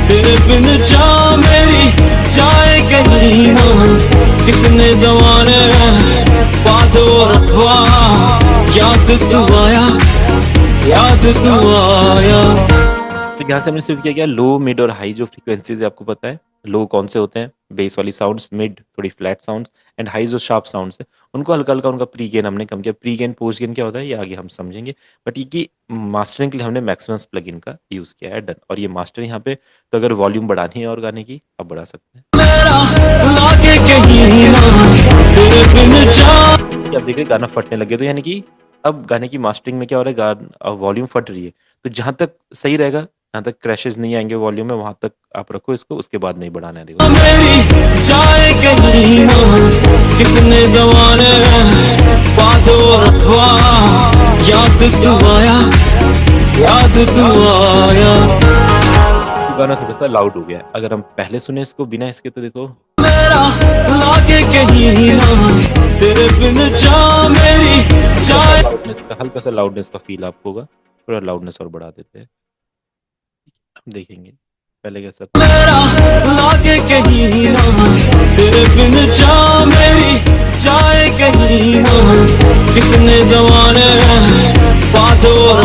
तेरे बिन जा मेरी जाए कहीं ना, कितने जमाने बाद वो रब्बा याद तू आया, याद तू आया। तो यहाँ से हमने सिर्फ क्या किया, लो मिड और हाई जो फ्रीक्वेंसीज है आपको पता है, लो कौन से होते हैं, बेस वाली साउंड्स, मिड थोड़ी फ्लैट साउंड्स, एंड हाई जो शार्प साउंड्स है उनको हल्का हल्का उनका प्री गेन हमने कम किया। प्री गेन पोस्ट गेन क्या होता है ये आगे हम समझेंगे, बट ये की मास्टरिंग के लिए हमने मैक्सिमम प्लगइन का यूज़ किया है, डन। और ये मास्टर यहाँ पे, तो अगर वॉल्यूम बढ़ानी है और गाने की आप बढ़ा सकते हैं। मेरा लागे कहीं ना तेरे बिन जा। कि आप देख रहे हैं गाना फटने लगे, तो यानी कि अब गाने की मास्टरिंग में क्या हो रहा है, गाना वॉल्यूम फट रही है, तो जहां तक सही रहेगा, जहां तक क्रैशेस नहीं आएंगे वॉल्यूम में, वहां तक आप रखो इसको, उसके बाद नहीं बढ़ाना है। देखो मेरी जाए कहीं ना कितने जमाने बाद और अफवा, याद तू आया, याद तू आया। तो गाना थोड़ा सा लाउड हो गया है। अगर हम पहले सुने इसको बिना इसके, तो देखो मेरा लागे कहीं ना तेरे बिन जा मेरी जाए। लाउडनेस का, हल्का सा लाउडनेस का फील आपको होगा, थोड़ा लाउडनेस और बढ़ा देते हैं। हम देखेंगे पहले कैसा था। मेरा लागे कहीं ना तेरे बिन जा मेरी जाए कहीं ना कितने जमाने बाद और।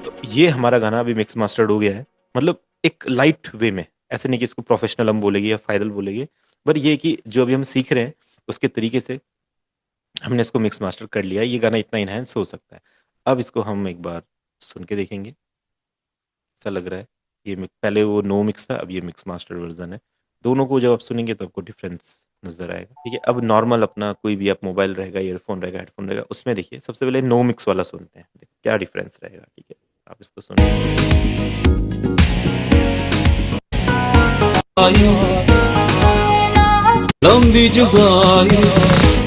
तो ये हमारा गाना अभी मिक्स मास्टर्ड हो गया है, मतलब एक लाइट वे में, ऐसे नहीं कि इसको प्रोफेशनल हम बोलेंगे या फाइनल बोलेंगे, पर ये कि जो अभी हम सीख रहे हैं उसके तरीके से हमने इसको मिक्स मास्टर कर लिया है। ये गाना इतना इनहेंस हो सकता है। अब इसको हम एक बार सुन के देखेंगे ऐसा लग रहा है। ये पहले वो नो मिक्स था, अब ये मिक्स मास्टर वर्जन है। दोनों को जब आप सुनेंगे तो आपको डिफरेंस नजर आएगा। ठीक है, अब नॉर्मल अपना कोई भी आप मोबाइल रहेगा, ईयरफोन रहेगा, हेडफोन रहेगा, उसमें देखिए सबसे पहले नो मिक्स वाला सुनते हैं, देखिए क्या डिफरेंस रहेगा। ठीक है, आप इसको सुनिए। लंबी जुबानी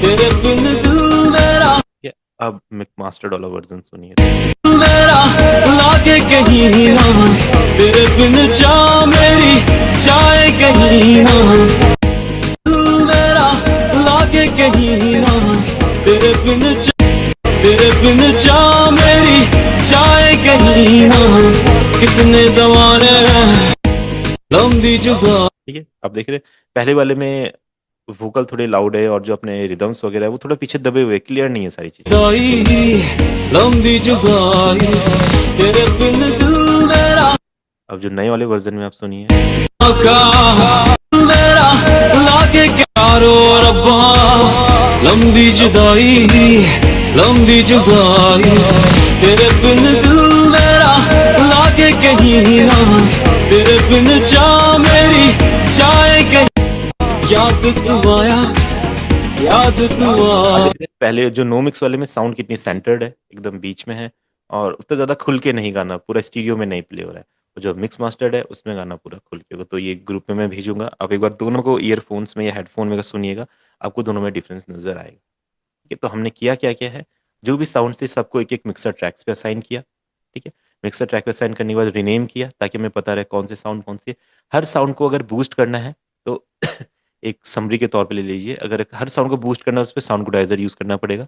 तेरे बिन दिल मेरा, ठीक है, अब मिक्स मास्टर्ड वाला वर्जन सुनिए। मेरा लागे कहीं ना तेरे बिन जा मेरी जाए कहीं ना। तू मेरा लागे कहीं ना तेरे बिन तेरे बिन जा मेरी जाए कहीं ना कितने जमाने लंबी जुबानी। ठीक है, आप देख रहे हैं पहले वाले में वोकल थोड़े लाउड है और जो अपने रिदम्स वगैरह है वो थोड़ा पीछे दबे हुए, क्लियर नहीं है सारी चीजें। लंबी जुबानी तेरे बिन दिल मेरा अब जो नए वाले वर्जन में आप सुनिए। का मेरा लागे प्यारो रब्बा। लंबी जुदाई लंबी जुबानी तेरे बिन दिल मेरा लागे कहीं ना तेरे बिन जा मेरी जाए कहीं। याद तू आया, याद तू आया। पहले जो नो मिक्स वाले में साउंड कितनी सेंटर्ड है, एकदम बीच में है, और उतना ज्यादा खुल के नहीं गाना, पूरा स्टीरियो में नहीं प्ले हो रहा है। और जो मिक्स मास्टर्ड है उसमें गाना पूरा खुल के होगा। तो ये ग्रुप में मैं भेजूंगा, आप एक बार दोनों को ईयरफोन्स में या हेडफोन में सुनिएगा, आपको दोनों में डिफरेंस नजर आएगा। ठीक है, तो हमने किया क्या क्या है, जो भी साउंड थे सबको एक एक मिक्सर ट्रैक्स पे असाइन किया। ठीक है, मिक्सर ट्रैक पे असाइन करने के बाद रिनेम किया ताकि हमें पता रहे कौन से साउंड कौन से। हर साउंड को अगर बूस्ट करना है तो एक समरी के तौर पे ले लीजिए, अगर हर साउंड को बूस्ट करना है उस पर साउंड गुडाइजर यूज करना पड़ेगा।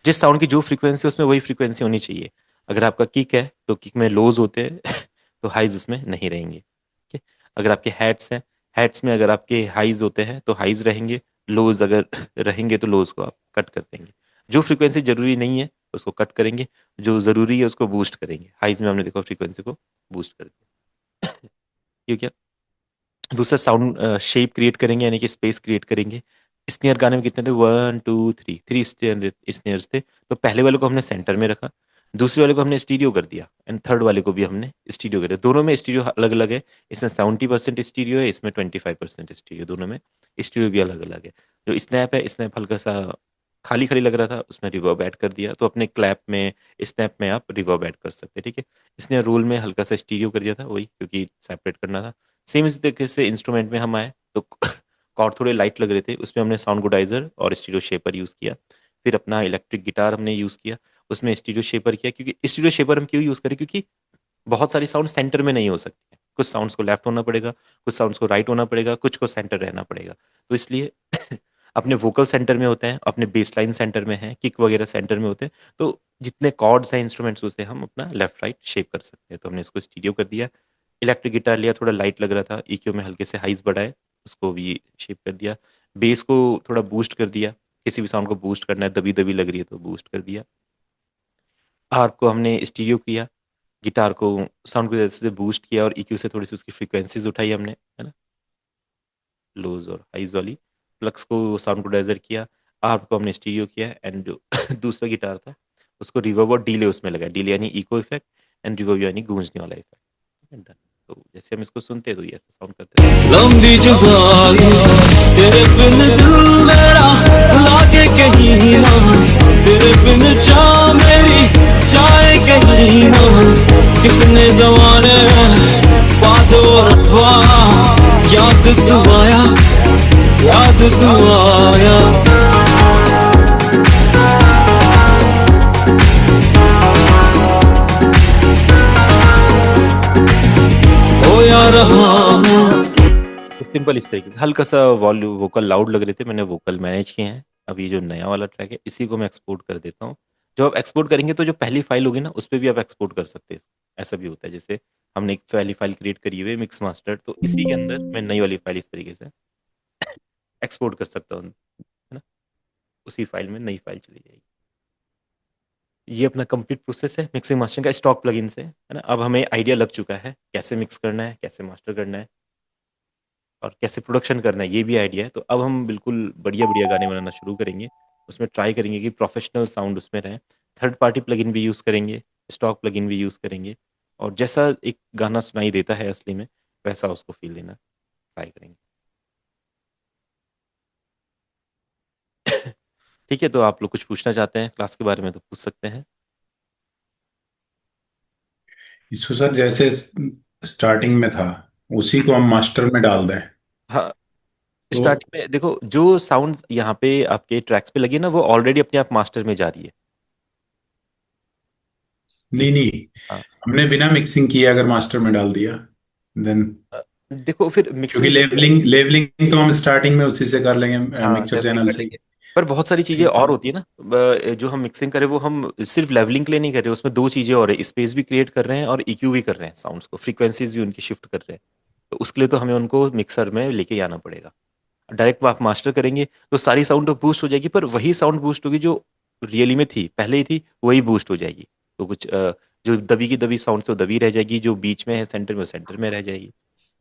जिस साउंड की जो फ्रीक्वेंसी है उसमें वही फ्रीक्वेंसी होनी चाहिए। अगर आपका किक है तो किक में लोज होते हैं तो हाइज उसमें नहीं रहेंगे। ठीक है, अगर आपके हैट्स हैं, हैट्स में अगर आपके हाइज होते हैं तो हाइज रहेंगे, लोज अगर रहेंगे तो लोज को आप कट कर देंगे। जो फ्रीक्वेंसी जरूरी नहीं है उसको कट करेंगे, जो जरूरी है उसको बूस्ट करेंगे। हाइज में हमने देखा फ्रीक्वेंसी को बूस्ट कर दिया। ठीक है, दूसरा साउंड शेप क्रिएट करेंगे, यानी कि स्पेस क्रिएट करेंगे। स्नेयर गाने में कितने थे, 1 2 3, 3 स्नेयर्स थे। तो पहले वाले को हमने सेंटर में रखा, दूसरे वाले को हमने स्टीरियो कर दिया, एंड थर्ड वाले को भी हमने स्टीरियो कर दिया। दोनों में स्टीरियो अलग अलग है, इसमें 70% स्टीरियो है, इसमें 25% स्टीरियो, दोनों में स्टीरियो भी अलग अलग है। जो स्नैप है, स्नैप हल्का सा खाली खाली लग रहा था, उसमें रिवर्ब ऐड कर दिया। तो अपने क्लैप में, स्नैप में आप रिवर्ब ऐड कर सकते हैं। ठीक है, इसने रोल में हल्का सा स्टीरियो कर दिया था, वही क्योंकि सेपरेट करना था। सेम इसी तरीके से इंस्ट्रूमेंट में हम आए तो कॉर्ड थोड़े लाइट लग रहे थे, उसमें हमने साउंड गुडाइजर और स्टीरियो शेपर यूज़ किया। फिर अपना इलेक्ट्रिक गिटार हमने यूज़ किया, उसमें स्टीरियो शेपर किया। क्योंकि स्टीरियो शेपर हम क्यों यूज़ करें, क्योंकि बहुत सारी साउंड सेंटर में नहीं हो सकती हैं। कुछ साउंड्स को लेफ्ट होना पड़ेगा, कुछ साउंड्स को राइट होना पड़ेगा, कुछ को सेंटर रहना पड़ेगा। तो इसलिए अपने वोकल सेंटर में होते हैं, अपने बेस लाइन सेंटर में है, किक वगैरह सेंटर में होते हैं। तो जितने कॉर्ड्स हैं इंस्ट्रूमेंट्स, उसे हम अपना लेफ्ट राइट शेप कर सकते हैं। तो हमने इसको स्टीरियो कर दिया। इलेक्ट्रिक गिटार लिया, थोड़ा लाइट लग रहा था, EQ में हल्के से हाइज बढ़ाए, उसको भी शेप कर दिया। बेस को थोड़ा बूस्ट कर दिया, किसी भी साउंड को बूस्ट करना है, दबी दबी लग रही है तो बूस्ट कर दिया। आर्प को हमने स्टीरियो किया, गिटार को साउंड को से बूस्ट किया और ईक्यू से थोड़ी सी उसकी फ्रीक्वेंसीज उठाई हमने, है ना, लोज और हाइज वाली। प्लक्स को साउंड प्रोडाइजर किया, आर्प को हमने स्टीरियो किया, एंड जो दूसरा गिटार था उसको रिवर्ब और डीले उसमें लगा, डीले यानी इको इफेक्ट एंड रिवर्ब यानी गूंजने वाला इफेक्ट। तो जैसे हम इसको सुनते हैं तो ये ऐसा साउंड करते हैं। लंबी जुदाई तेरे बिन दिल मेरा लागे कहीं ना, तेरे बिन चाह मेरी जाए कहीं ना। कितने जमाने बाद और रखवा, याद तू आया, याद तू आया। खोया रहा हूँ। तो सिंपल इस तरीके से हल्का सा वॉल्यूम वोकल लाउड लग रहे थे, मैंने वोकल मैनेज किए हैं। अब ये जो नया वाला ट्रैक है इसी को मैं एक्सपोर्ट कर देता हूँ। जब आप एक्सपोर्ट करेंगे तो जो पहली फाइल होगी ना उस पर भी आप एक्सपोर्ट कर सकते हैं। ऐसा भी होता है, जैसे हमने एक पहली फाइल क्रिएट करी हुई है मिक्स मास्टर, तो इसी के अंदर मैं नई वाली फाइल इस तरीके से एक्सपोर्ट कर सकता हूँ, है ना। उसी फाइल में नई फाइल चली जाएगी। ये अपना कंप्लीट प्रोसेस है मिक्सिंग मास्टरिंग का स्टॉक प्लगइन से, है ना। अब हमें आइडिया लग चुका है कैसे मिक्स करना है, कैसे मास्टर करना है और कैसे प्रोडक्शन करना है, ये भी आइडिया है। तो अब हम बिल्कुल बढ़िया बढ़िया गाने बनाना शुरू करेंगे। उसमें ट्राई करेंगे कि प्रोफेशनल साउंड उसमें रहे। थर्ड पार्टी प्लगइन भी यूज़ करेंगे, स्टॉक प्लगइन भी यूज़ करेंगे, और जैसा एक गाना सुनाई देता है असली में वैसा उसको फील देना ट्राई करेंगे। ठीक है, तो आप लोग कुछ पूछना चाहते हैं क्लास के बारे में तो पूछ सकते हैं। इसको सर जैसे स्टार्टिंग में था उसी को हम मास्टर में डाल दें हाँ, तो। स्टार्टिंग में देखो जो साउंड यहाँ पे आपके ट्रैक्स पे लगी है ना वो ऑलरेडी अपने आप मास्टर में जा रही है। नहीं इजी। नहीं, हाँ। हमने बिना मिक्सिंग किए अगर मास्टर में डाल दिया देन, देखो फिर क्योंकि मिक्सिंग के लिए, लेवलिंग लेवलिंग तो हम स्टार्टिंग में उसी से कर लेंगे, हाँ मिक्सर लेवलिंग चैनल कर से ही। लेंगे। पर बहुत सारी चीजें ठीक है। और होती है ना, जो हम मिक्सिंग करें वो हम सिर्फ लेवलिंग के लिए नहीं कर रहे, उसमें दो चीजें और है, स्पेस भी क्रिएट कर रहे हैं और EQ भी कर रहे हैं, साउंड्स को फ्रीक्वेंसीज भी उनकी शिफ्ट कर रहे हैं। तो उसके लिए तो हमें उनको मिक्सर में लेके आना पड़ेगा। डायरेक्ट आप मास्टर करेंगे तो सारी साउंड तो बूस्ट हो जाएगी, पर वही साउंड बूस्ट होगी जो रियली में थी पहले ही थी, वही बूस्ट हो जाएगी। तो कुछ जो दबी की दबी साउंड तो दबी रह जाएगी, जो बीच में है सेंटर में सेंटर में रह जाएगी।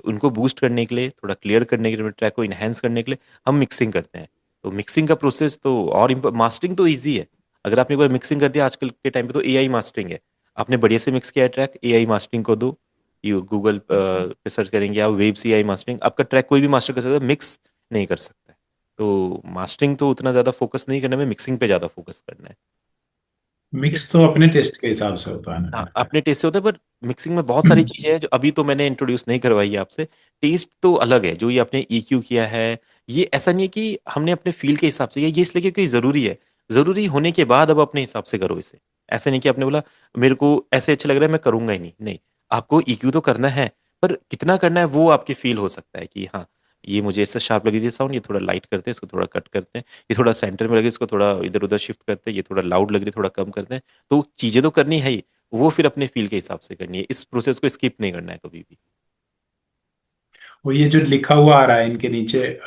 उनको बूस्ट करने के लिए, थोड़ा क्लियर करने के लिए, ट्रैक को इनहेंस करने के लिए हम मिक्सिंग करते हैं। तो मिक्सिंग का प्रोसेस तो और मास्टरिंग तो ईजी है। अगर आपने एक बार मिक्सिंग कर दिया, आजकल के टाइम पे तो AI मास्टरिंग है। आपने बढ़िया से मिक्स किया है ट्रैक, AI मास्टरिंग को दो। यू गूगल पे सर्च करेंगे आप वेब से AI मास्टरिंग, आपका ट्रैक कोई भी मास्टर कर सकता है, मिक्स नहीं कर सकता है। तो मास्टरिंग तो उतना ज़्यादा फोकस नहीं करना है, मिक्सिंग पे ज़्यादा फोकस करना है। ठीक है। मिक्स तो अपने टेस्ट के हिसाब से होता है हाँ, ना। अपने टेस्ट से होता है, पर मिक्सिंग में बहुत सारी चीजें हैं जो अभी तो मैंने इंट्रोड्यूस नहीं करवाई है आपसे। टेस्ट तो अलग है, जो ये आपने EQ किया है, ये ऐसा नहीं है कि हमने अपने फील के हिसाब से किया, ये इसलिए क्योंकि जरूरी है। जरूरी होने के बाद अब अपने हिसाब से करो इसे। ऐसा नहीं कि आपने बोला मेरे को ऐसे अच्छा लग रहा है मैं करूंगा ही नहीं, नहीं। आपको EQ तो करना है, पर कितना करना है वो आपकी फील हो सकता है कि हाँ ये मुझे इससे शार्प लगी थी साउंड, ये थोड़ा लाइट करते हैं, इसको थोड़ा कट करते हैं, ये थोड़ा सेंटर में लगे इसको थोड़ा इधर उधर शिफ्ट करते हैं, ये थोड़ा लाउड लग रही है थोड़ा कम करते हैं। तो चीजें तो करनी है ही, वो फिर अपने फील के हिसाब से करनी है, इस प्रोसेस को स्किप नहीं करना है कभी भी। वो ये जो लिखा हुआ आ रहा है इनके नीचे,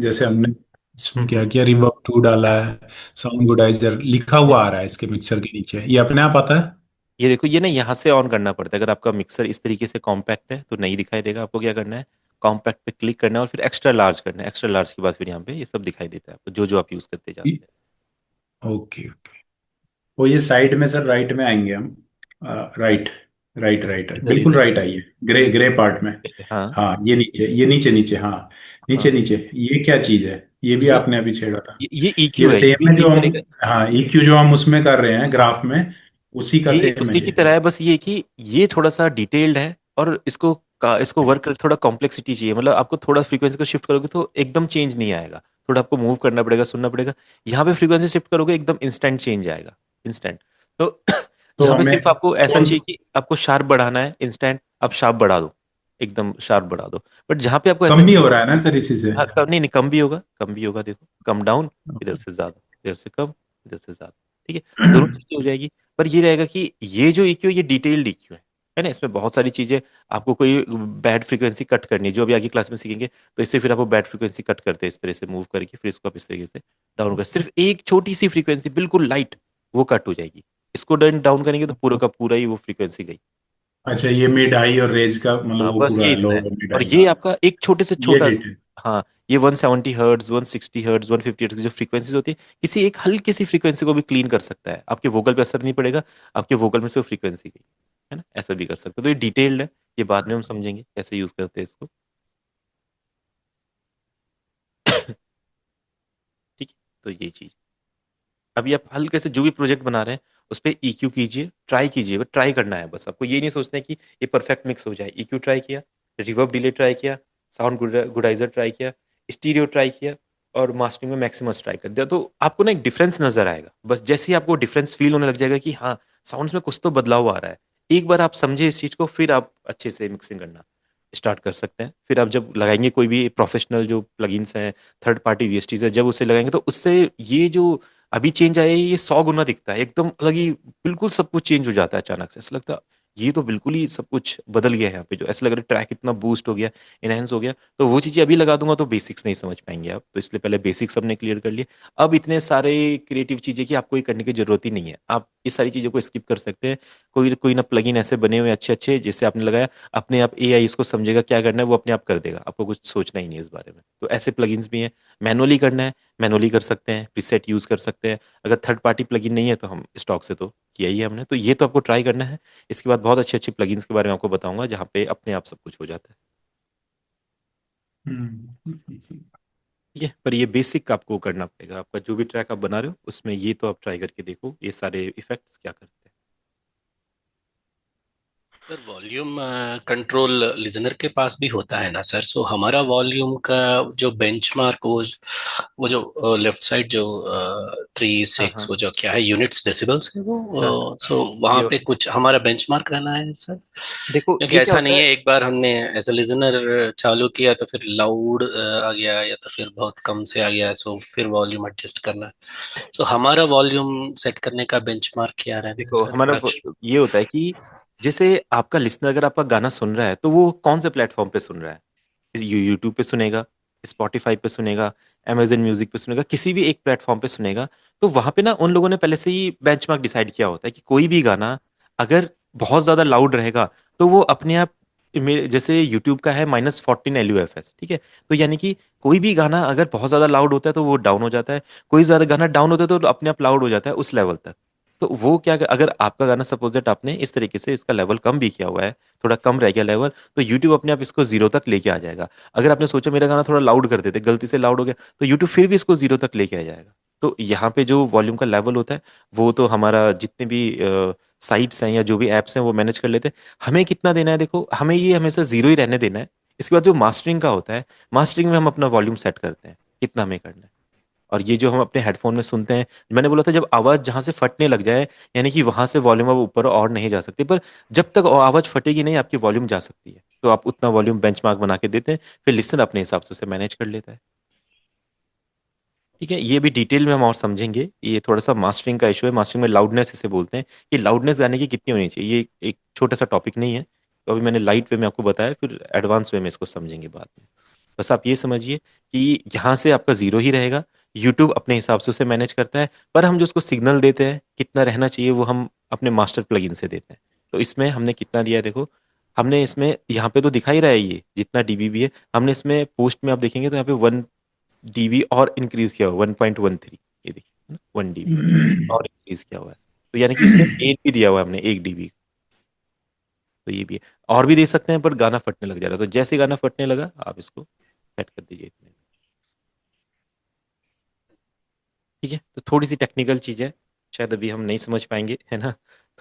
जैसे हमने इसमें क्या हम्म। किया, रिवर्ब 2 डाला है, साउंड गुडाइजर लिखा हुआ आ रहा है इसके मिक्सर के नीचे, ये अपने आप आता है। ये देखो ये ना यहाँ से ऑन करना पड़ता है। अगर आपका मिक्सर इस तरीके से कॉम्पैक्ट है तो नहीं दिखाई देगा। आपको क्या करना है, कॉम्पैक्ट पे क्लिक करना है और फिर एक्स्ट्रा लार्ज करना है। एक्स्ट्रा लार्ज के बाद फिर यहाँ पे ये सब दिखाई देता है आपको, जो जो आप यूज करते जाते ओके ओके। वो ये साइड में सर राइट में आएंगे हम, राइट राइट राइट हैं। राइट, इधर बिल्कुल इधर राइट आइए, ग्रे ग्रे पार्ट में। हाँ हाँ ये नीचे, ये नीचे नीचे, हाँ नीचे हाँ। नीचे, ये क्या चीज है, ये भी ये आपने अभी छेड़ा था। ये EQ ये है, ये सेम भी है जो क्लिक हम, करेगा। हाँ EQ जो हम उसमें कर रहे हैं हाँ, ग्राफ में, उसी का ये सेम है उसी की ये। तरह है, बस ये कि ये थोड़ा सा डिटेल्ड है और इसको वर्क कर थोड़ा कॉम्प्लेक्सिटी चाहिए। मतलब आपको थोड़ा फ्रीक्वेंसी को शिफ्ट करोगे तो एकदम चेंज नहीं आएगा, थोड़ा आपको मूव करना पड़ेगा, सुनना पड़ेगा। यहाँ पे फ्रीक्वेंसी शिफ्ट करोगे एकदम इंस्टेंट चेंज आएगा, इंस्टेंट। तो तो जहाँ पे हमें सिर्फ आपको ऐसा कौन, चाहिए कि आपको शार्प बढ़ाना है इंस्टेंट, आप शार्प बढ़ा दो, एकदम शार्प बढ़ा दो। बट जहाँ पे आपको ऐसा कम भी हो चाहिए, रहा है ना सर इसी से। हाँ नहीं नहीं कम भी होगा, कम भी होगा, देखो कम डाउन, इधर से ज्यादा, इधर से कम, इधर से ज्यादा। ठीक है, दोनों चीजें हो जाएगी। पर ये रहेगा कि ये जो EQ है ये डिटेल्ड EQ है ना। इसमें बहुत सारी चीजें, आपको कोई बैड फ्रीक्वेंसी कट करनी है जो अभी आगे क्लास में सीखेंगे, तो इससे फिर आपको बैड फ्रीक्वेंसी कट करते हैं इस तरह से मूव करके, फिर इसको आप इस तरीके से डाउन कर, सिर्फ एक छोटी सी फ्रीक्वेंसी बिल्कुल लाइट वो कट हो जाएगी। इसको डाउन करेंगे तो पूरा का पूरा ही वो फ्रीक्वेंसी गई। अच्छा, ये मिड हाई और रेंज का मतलब हाँ वो बस पूरा ये है, लो इतना है। और मिड और हाई ये का। आपका एक छोटे से ये छोटा, डिटेल। हाँ, ये 170 हर्ट्ज, 160 हर्ट्ज, 150 हर्ट्ज की जो फ्रीक्वेंसीज होती है, किसी एक हल्की सी फ्रीक्वेंसी को भी क्लीन कर सकता है। आपके वोकल पे असर नहीं पड़ेगा, आपके वोकल में से वो फ्रीक्वेंसी गई, है ना, ऐसा भी कर सकते हो। तो ये डिटेल्ड है, ये बाद में हम समझेंगे कैसे यूज करते हैं इसको। ठीक है, तो ये चीज, अभी आप हल्के से जो भी प्रोजेक्ट बना रहे हैं उस पर ईक्यू कीजिए, ट्राई कीजिए, बस ट्राई करना है, बस आपको ये नहीं सोचना है कि ये परफेक्ट मिक्स हो जाए। ईक्यू ट्राई किया, रिवर्ब डिले ट्राई किया, साउंड गुडाइजर ट्राई किया, स्टीरियो ट्राई किया, और मास्टरिंग में मैक्सिमस ट्राई कर दिया, तो आपको ना एक डिफरेंस नजर आएगा। बस जैसे ही आपको डिफरेंस फील होने लग जाएगा कि हाँ, साउंड्स में कुछ तो बदलाव आ रहा है, एक बार आप समझे इस चीज को, फिर आप अच्छे से मिक्सिंग करना स्टार्ट कर सकते हैं। फिर आप जब लगाएंगे कोई भी प्रोफेशनल जो प्लगइन्स हैं, थर्ड पार्टी वीएसटीज है, जब उसे लगाएंगे तो उससे ये जो अभी चेंज आया है ये 100 गुना दिखता है, एकदम अलग ही, बिल्कुल सब कुछ चेंज हो जाता है अचानक से। ऐसा लगता है ये तो बिल्कुल ही सब कुछ बदल गया है यहाँ पे, जो ऐसा लग रहा है ट्रैक इतना बूस्ट हो गया, इनहेंस हो गया। तो वो चीजें अभी लगा दूंगा तो बेसिक्स नहीं समझ पाएंगे आप, तो इसलिए पहले बेसिक्स हमने क्लियर कर लिए। अब इतने सारे क्रिएटिव चीजें कि आपको ये करने की जरूरत ही नहीं है, आप ये सारी चीजों को स्किप कर सकते हैं। कोई कोई ना प्लगइन ऐसे बने हुए हैं अच्छे अच्छे, जिससे आपने लगाया, अपने आप एआई इसको समझेगा क्या करना है, वो अपने आप कर देगा, आपको कुछ सोचना ही नहीं है इस बारे में। तो ऐसे प्लगइन्स भी हैं। मैनुअली करना है, मैनुअली कर सकते हैं, प्रीसेट यूज कर सकते हैं। अगर थर्ड पार्टी प्लगइन नहीं है तो हम स्टॉक से तो किया ही है हमने, तो ये तो आपको ट्राई करना है। इसके बाद बहुत अच्छे अच्छे प्लगइन्स के बारे में आपको बताऊंगा जहाँ पे अपने आप सब कुछ हो जाता है। हम्म। ठीक है, पर ये बेसिक आपको करना पड़ेगा, आपका जो भी ट्रैक आप बना रहे हो उसमें ये तो आप ट्राई करके देखो ये सारे इफेक्ट्स क्या करते हैं। सर वॉल्यूम कंट्रोल लिजनर के पास भी होता है ना सर? सो हमारा वॉल्यूम का जो बेंचमार्क, वो जो लेफ्ट साइड जो 3 6 हाँ वो जो क्या है, यूनिट्स डेसिबल्स है वो। हाँ सो वहाँ ये पे कुछ हमारा बेंचमार्क रहना है सर? देखो क्योंकि ये क्या ऐसा होता नहीं है। है, एक बार हमने एज ए लिजनर चालू किया तो फिर लाउड आ गया, या तो फिर बहुत कम से आ गया, सो फिर वॉल्यूम एडजस्ट करना है। सो हमारा वॉल्यूम सेट करने का बेंचमार्क क्या रहना है देखो सर, हमारा प्रोडक्शन? ये होता है कि जैसे आपका लिसनर अगर आपका गाना सुन रहा है तो वो कौन से प्लेटफॉर्म पे सुन रहा है, यूट्यूब पे सुनेगा, स्पॉटिफाई पे सुनेगा, अमेजन म्यूजिक पे सुनेगा, किसी भी एक प्लेटफॉर्म पे सुनेगा। तो वहां पे ना उन लोगों ने पहले से ही बेंचमार्क डिसाइड किया होता है कि कोई भी गाना अगर बहुत ज्यादा लाउड रहेगा तो वो अपने आप जैसे यूट्यूब का है -14 LUFS, ठीक है, तो यानी कि कोई भी गाना अगर बहुत ज्यादा लाउड होता है तो वो डाउन हो जाता है, कोई ज्यादा गाना डाउन होता है तो अपने आप लाउड हो जाता है उस लेवल तक। तो वो क्या, अगर आपका गाना सपोज दैट आपने इस तरीके से इसका लेवल कम भी किया हुआ है, थोड़ा कम रह गया लेवल, तो यूट्यूब अपने आप इसको जीरो तक लेके आ जाएगा। अगर आपने सोचा मेरा गाना थोड़ा लाउड कर देते, गलती से लाउड हो गया, तो यूट्यूब फिर भी इसको जीरो तक लेके आ जाएगा। तो यहाँ पे जो वॉल्यूम का लेवल होता है वो तो हमारा जितने भी साइट्स हैं या जो भी एप्स हैं वो मैनेज कर लेते हैं। हमें कितना देना है, देखो हमें ये हमेशा जीरो ही रहने देना है। इसके बाद जो मास्टरिंग का होता है, मास्टरिंग में हम अपना वॉल्यूम सेट करते हैं कितना हमें करना है। और ये जो हम अपने हेडफोन में सुनते हैं, मैंने बोला था जब आवाज जहां से फटने लग जाए, यानी कि वहां से वॉल्यूम अब ऊपर और नहीं जा सकती, पर जब तक आवाज फटेगी नहीं आपकी वॉल्यूम जा सकती है, तो आप उतना वॉल्यूम बेंचमार्क बना के देते हैं, फिर लिसनर अपने हिसाब से उसे मैनेज कर लेता है। ठीक है, ये भी डिटेल में हम और समझेंगे, ये थोड़ा सा मास्टरिंग का इशू है, मास्टरिंग में लाउडनेस इसे बोलते हैं, कि लाउडनेस गाने की कितनी होनी चाहिए, ये एक छोटा सा टॉपिक नहीं है। तो अभी मैंने लाइट वे में आपको बताया, फिर एडवांस वे में इसको समझेंगे बाद में। बस आप ये समझिए कि यहाँ से आपका जीरो ही रहेगा, यूट्यूब अपने हिसाब से उसे मैनेज करता है, पर हम जो उसको सिग्नल देते हैं कितना रहना चाहिए वो हम अपने मास्टर प्लगइन से देते हैं। तो इसमें हमने कितना दिया है देखो, हमने इसमें यहाँ पे तो दिखा ही रहा है ये जितना डीबी है, हमने इसमें पोस्ट में आप देखेंगे तो यहाँ पे 1 डीबी और इंक्रीज किया हुआ, 1.13, ये देखिए 1 डीबी और इंक्रीज किया हुआ है। तो यानी कि इसमें पेन भी दिया हुआ है हमने 1 डीबी। तो ये भी है, और भी दे सकते हैं, पर गाना फटने लग जा रहा है, तो जैसे गाना फटने लगा आप इसको सेट कर दीजिए इतने। ठीक है, तो थोड़ी सी टेक्निकल चीज है, शायद अभी हम नहीं समझ पाएंगे, है ना,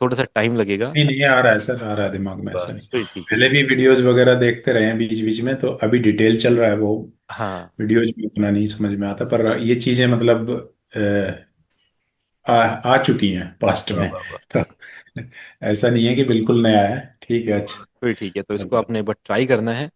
थोड़ा सा टाइम लगेगा। नहीं नहीं, आ रहा है सर, आ रहा है दिमाग में, ऐसा नहीं। बस फिर ठीक है। पहले भी वीडियोस वगैरह देखते रहे हैं बीच बीच में, तो अभी डिटेल चल रहा है वो। हाँ वीडियोज में उतना नहीं समझ में आता, पर ये चीजें मतलब आ चुकी हैं पास्ट वाह में। वाह वाह। तो ऐसा नहीं है कि बिल्कुल नया है। ठीक है, अच्छा। फिर ठीक है, तो इसको अब आपने बस ट्राई करना है।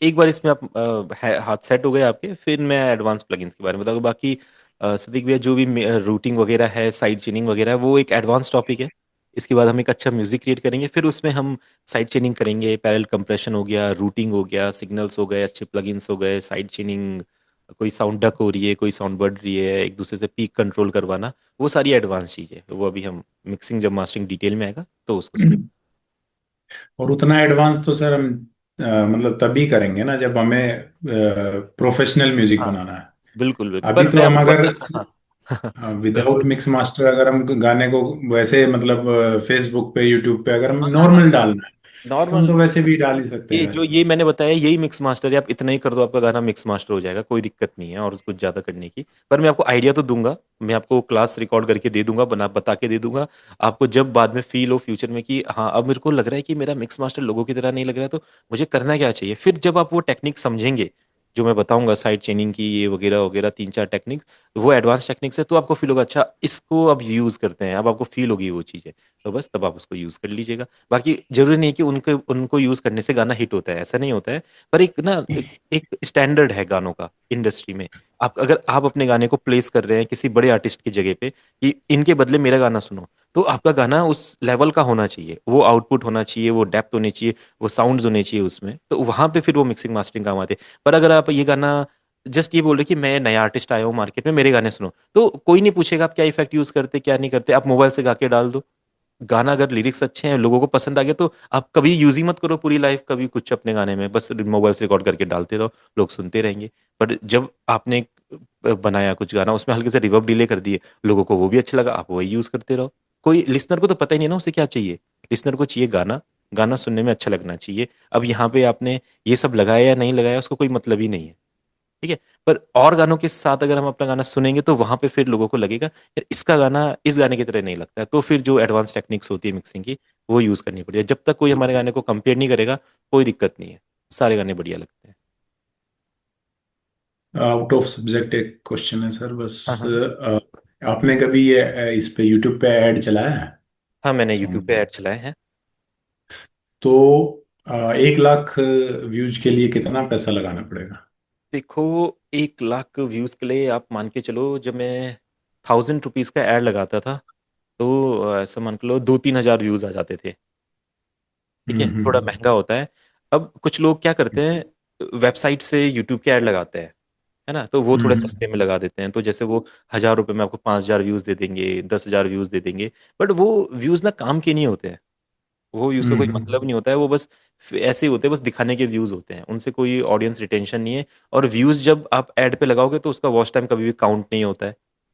एक बार इसमें आप हाथ सेट हो गए आपके, फिर मैं एडवांस प्लगइन्स के बारे में बताऊंगा। बाकी सदीक भैया जो भी रूटिंग वगैरह है, साइड चेनिंग वगैरह है, वो एक एडवांस टॉपिक है। इसके बाद हम एक अच्छा म्यूजिक क्रिएट करेंगे, फिर उसमें हम साइड चेनिंग करेंगे, पैरेलल कंप्रेशन हो गया, रूटिंग हो गया, सिग्नल्स हो गए, अच्छे प्लगइन्स हो गए, साइड चेनिंग, कोई साउंड डक हो रही है, कोई साउंड बढ़ रही है, एक दूसरे से पीक कंट्रोल करवाना, वो सारी एडवांस चीज़ है। वो अभी हम मिक्सिंग जब मास्टरिंग डिटेल में आएगा तो उसको सीख। और उतना एडवांस तो सर हम मतलब तभी करेंगे ना जब हमें प्रोफेशनल म्यूजिक हाँ बनाना है। बिल्कुल बिल्कुल, अभी पर तो मैं हम आपको अगर बता, हाँ विदाउट मिक्स मास्टर अगर हम गाने को वैसे मतलब फेसबुक पे यूट्यूब पे अगर हम हाँ हाँ नॉर्मल डालना है तो हम नॉर्मल, तो वैसे भी डाल ही सकते ये हैं। जो ये मैंने बताया यही मिक्स मास्टर है, आप इतना ही कर दो आपका गाना मिक्स मास्टर हो जाएगा, कोई दिक्कत नहीं है और कुछ ज़्यादा करने की। पर मैं आपको आइडिया तो दूंगा, मैं आपको क्लास रिकॉर्ड करके दे दूंगा, बना बता के दे दूंगा आपको, जब बाद में फील हो फ्यूचर में कि हाँ अब मेरे को लग रहा है कि मेरा मिक्स मास्टर लोगों की तरह नहीं लग रहा है, तो मुझे करना क्या चाहिए। फिर जब आप वो टेक्निक समझेंगे जो मैं बताऊंगा, साइड चेनिंग की ये वगैरह वगैरह 3 4 टेक्निक, वो एडवांस टेक्निक्स है, तो आपको फील होगा अच्छा इसको अब यूज़ करते हैं, अब आपको फील होगी वो चीज़ें, तो बस तब आप उसको यूज़ कर लीजिएगा। बाकी जरूरी नहीं है कि उनको उनको यूज करने से गाना हिट होता है, ऐसा नहीं होता है। पर एक ना एक स्टैंडर्ड है गानों का इंडस्ट्री में। आप अगर आप अपने गाने को प्लेस कर रहे हैं किसी बड़े आर्टिस्ट की जगह पे कि इनके बदले मेरा गाना सुनो, तो आपका गाना उस लेवल का होना चाहिए, वो आउटपुट होना चाहिए, वो डेप्थ होनी चाहिए, वो साउंड्स होने चाहिए उसमें, तो वहां पे फिर वो मिक्सिंग मास्टरिंग काम आते हैं। पर अगर आप ये गाना जस्ट ये बोल रहे कि मैं नया आर्टिस्ट आया हूँ मार्केट में, मेरे गाने सुनो, तो कोई नहीं पूछेगा आप क्या इफेक्ट यूज करते क्या नहीं करते, आप मोबाइल से गा के डाल दो। गाना अगर लिरिक्स अच्छे हैं, लोगों को पसंद आ गया, तो आप कभी यूज ही मत करो पूरी लाइफ कभी कुछ अपने गाने में, बस मोबाइल से रिकॉर्ड करके डालते रहो, लोग सुनते रहेंगे। पर जब आपने बनाया कुछ गाना, उसमें हल्के से रिवर्ब डिले कर दिए, लोगों को वो भी अच्छा लगा, आप वही यूज करते रहो। कोई लिसनर को तो पता ही नहीं ना उसे क्या चाहिए, लिसनर को चाहिए गाना, गाना सुनने में अच्छा लगना चाहिए। अब यहाँ पे आपने ये सब लगाया या नहीं लगाया उसको कोई मतलब ही नहीं है, ठीक है। पर और गानों के साथ अगर हम अपना गाना सुनेंगे तो वहां पे फिर लोगों को लगेगा यार इसका गाना इस गाने की तरह नहीं लगता है, तो फिर जो एडवांस टेक्निक्स होती है मिक्सिंग की, वो यूज करनी पड़ती है। जब तक कोई हमारे गाने को कंपेयर नहीं करेगा, कोई दिक्कत नहीं है, सारे गाने बढ़िया लगते हैं। आउट ऑफ सब्जेक्ट एक क्वेश्चन है सर बस। हाँ हाँ आपने कभी ये इस पे यूट्यूब पे ऐड चलाया है हाँ मैंने यूट्यूब सॉन्ग पे का? ऐड चलाए हैं। तो 1 लाख व्यूज के लिए कितना पैसा लगाना पड़ेगा? देखो 1 लाख व्यूज के लिए आप मान के चलो, जब मैं 1000 रुपीज का ऐड लगाता था, तो ऐसा मान के लो 2 3 हजार व्यूज आ जाते थे, ठीक है, थोड़ा हम्म। महंगा होता है। अब कुछ लोग क्या करते हैं, वेबसाइट से यूट्यूब के ऐड लगाते हैं, है ना, तो वो थोड़े हम्म। सस्ते में लगा देते हैं, तो जैसे वो 1000 रुपये में आपको 5000 व्यूज दे देंगे, 10 हजार व्यूज दे देंगे। बट वो व्यूज ना काम के नहीं होते हैं, वो व्यूज का कोई मतलब हम्म। नहीं होता है, वो बस ऐसे ही होते हैं, बस दिखाने के व्यूज होते हैं, उनसे कोई ऑडियंस रिटेंशन नहीं है। और व्यूज जब आप ऐड पे लगाओगे तो उसका वॉच टाइम कभी भी काउंट नहीं होता है,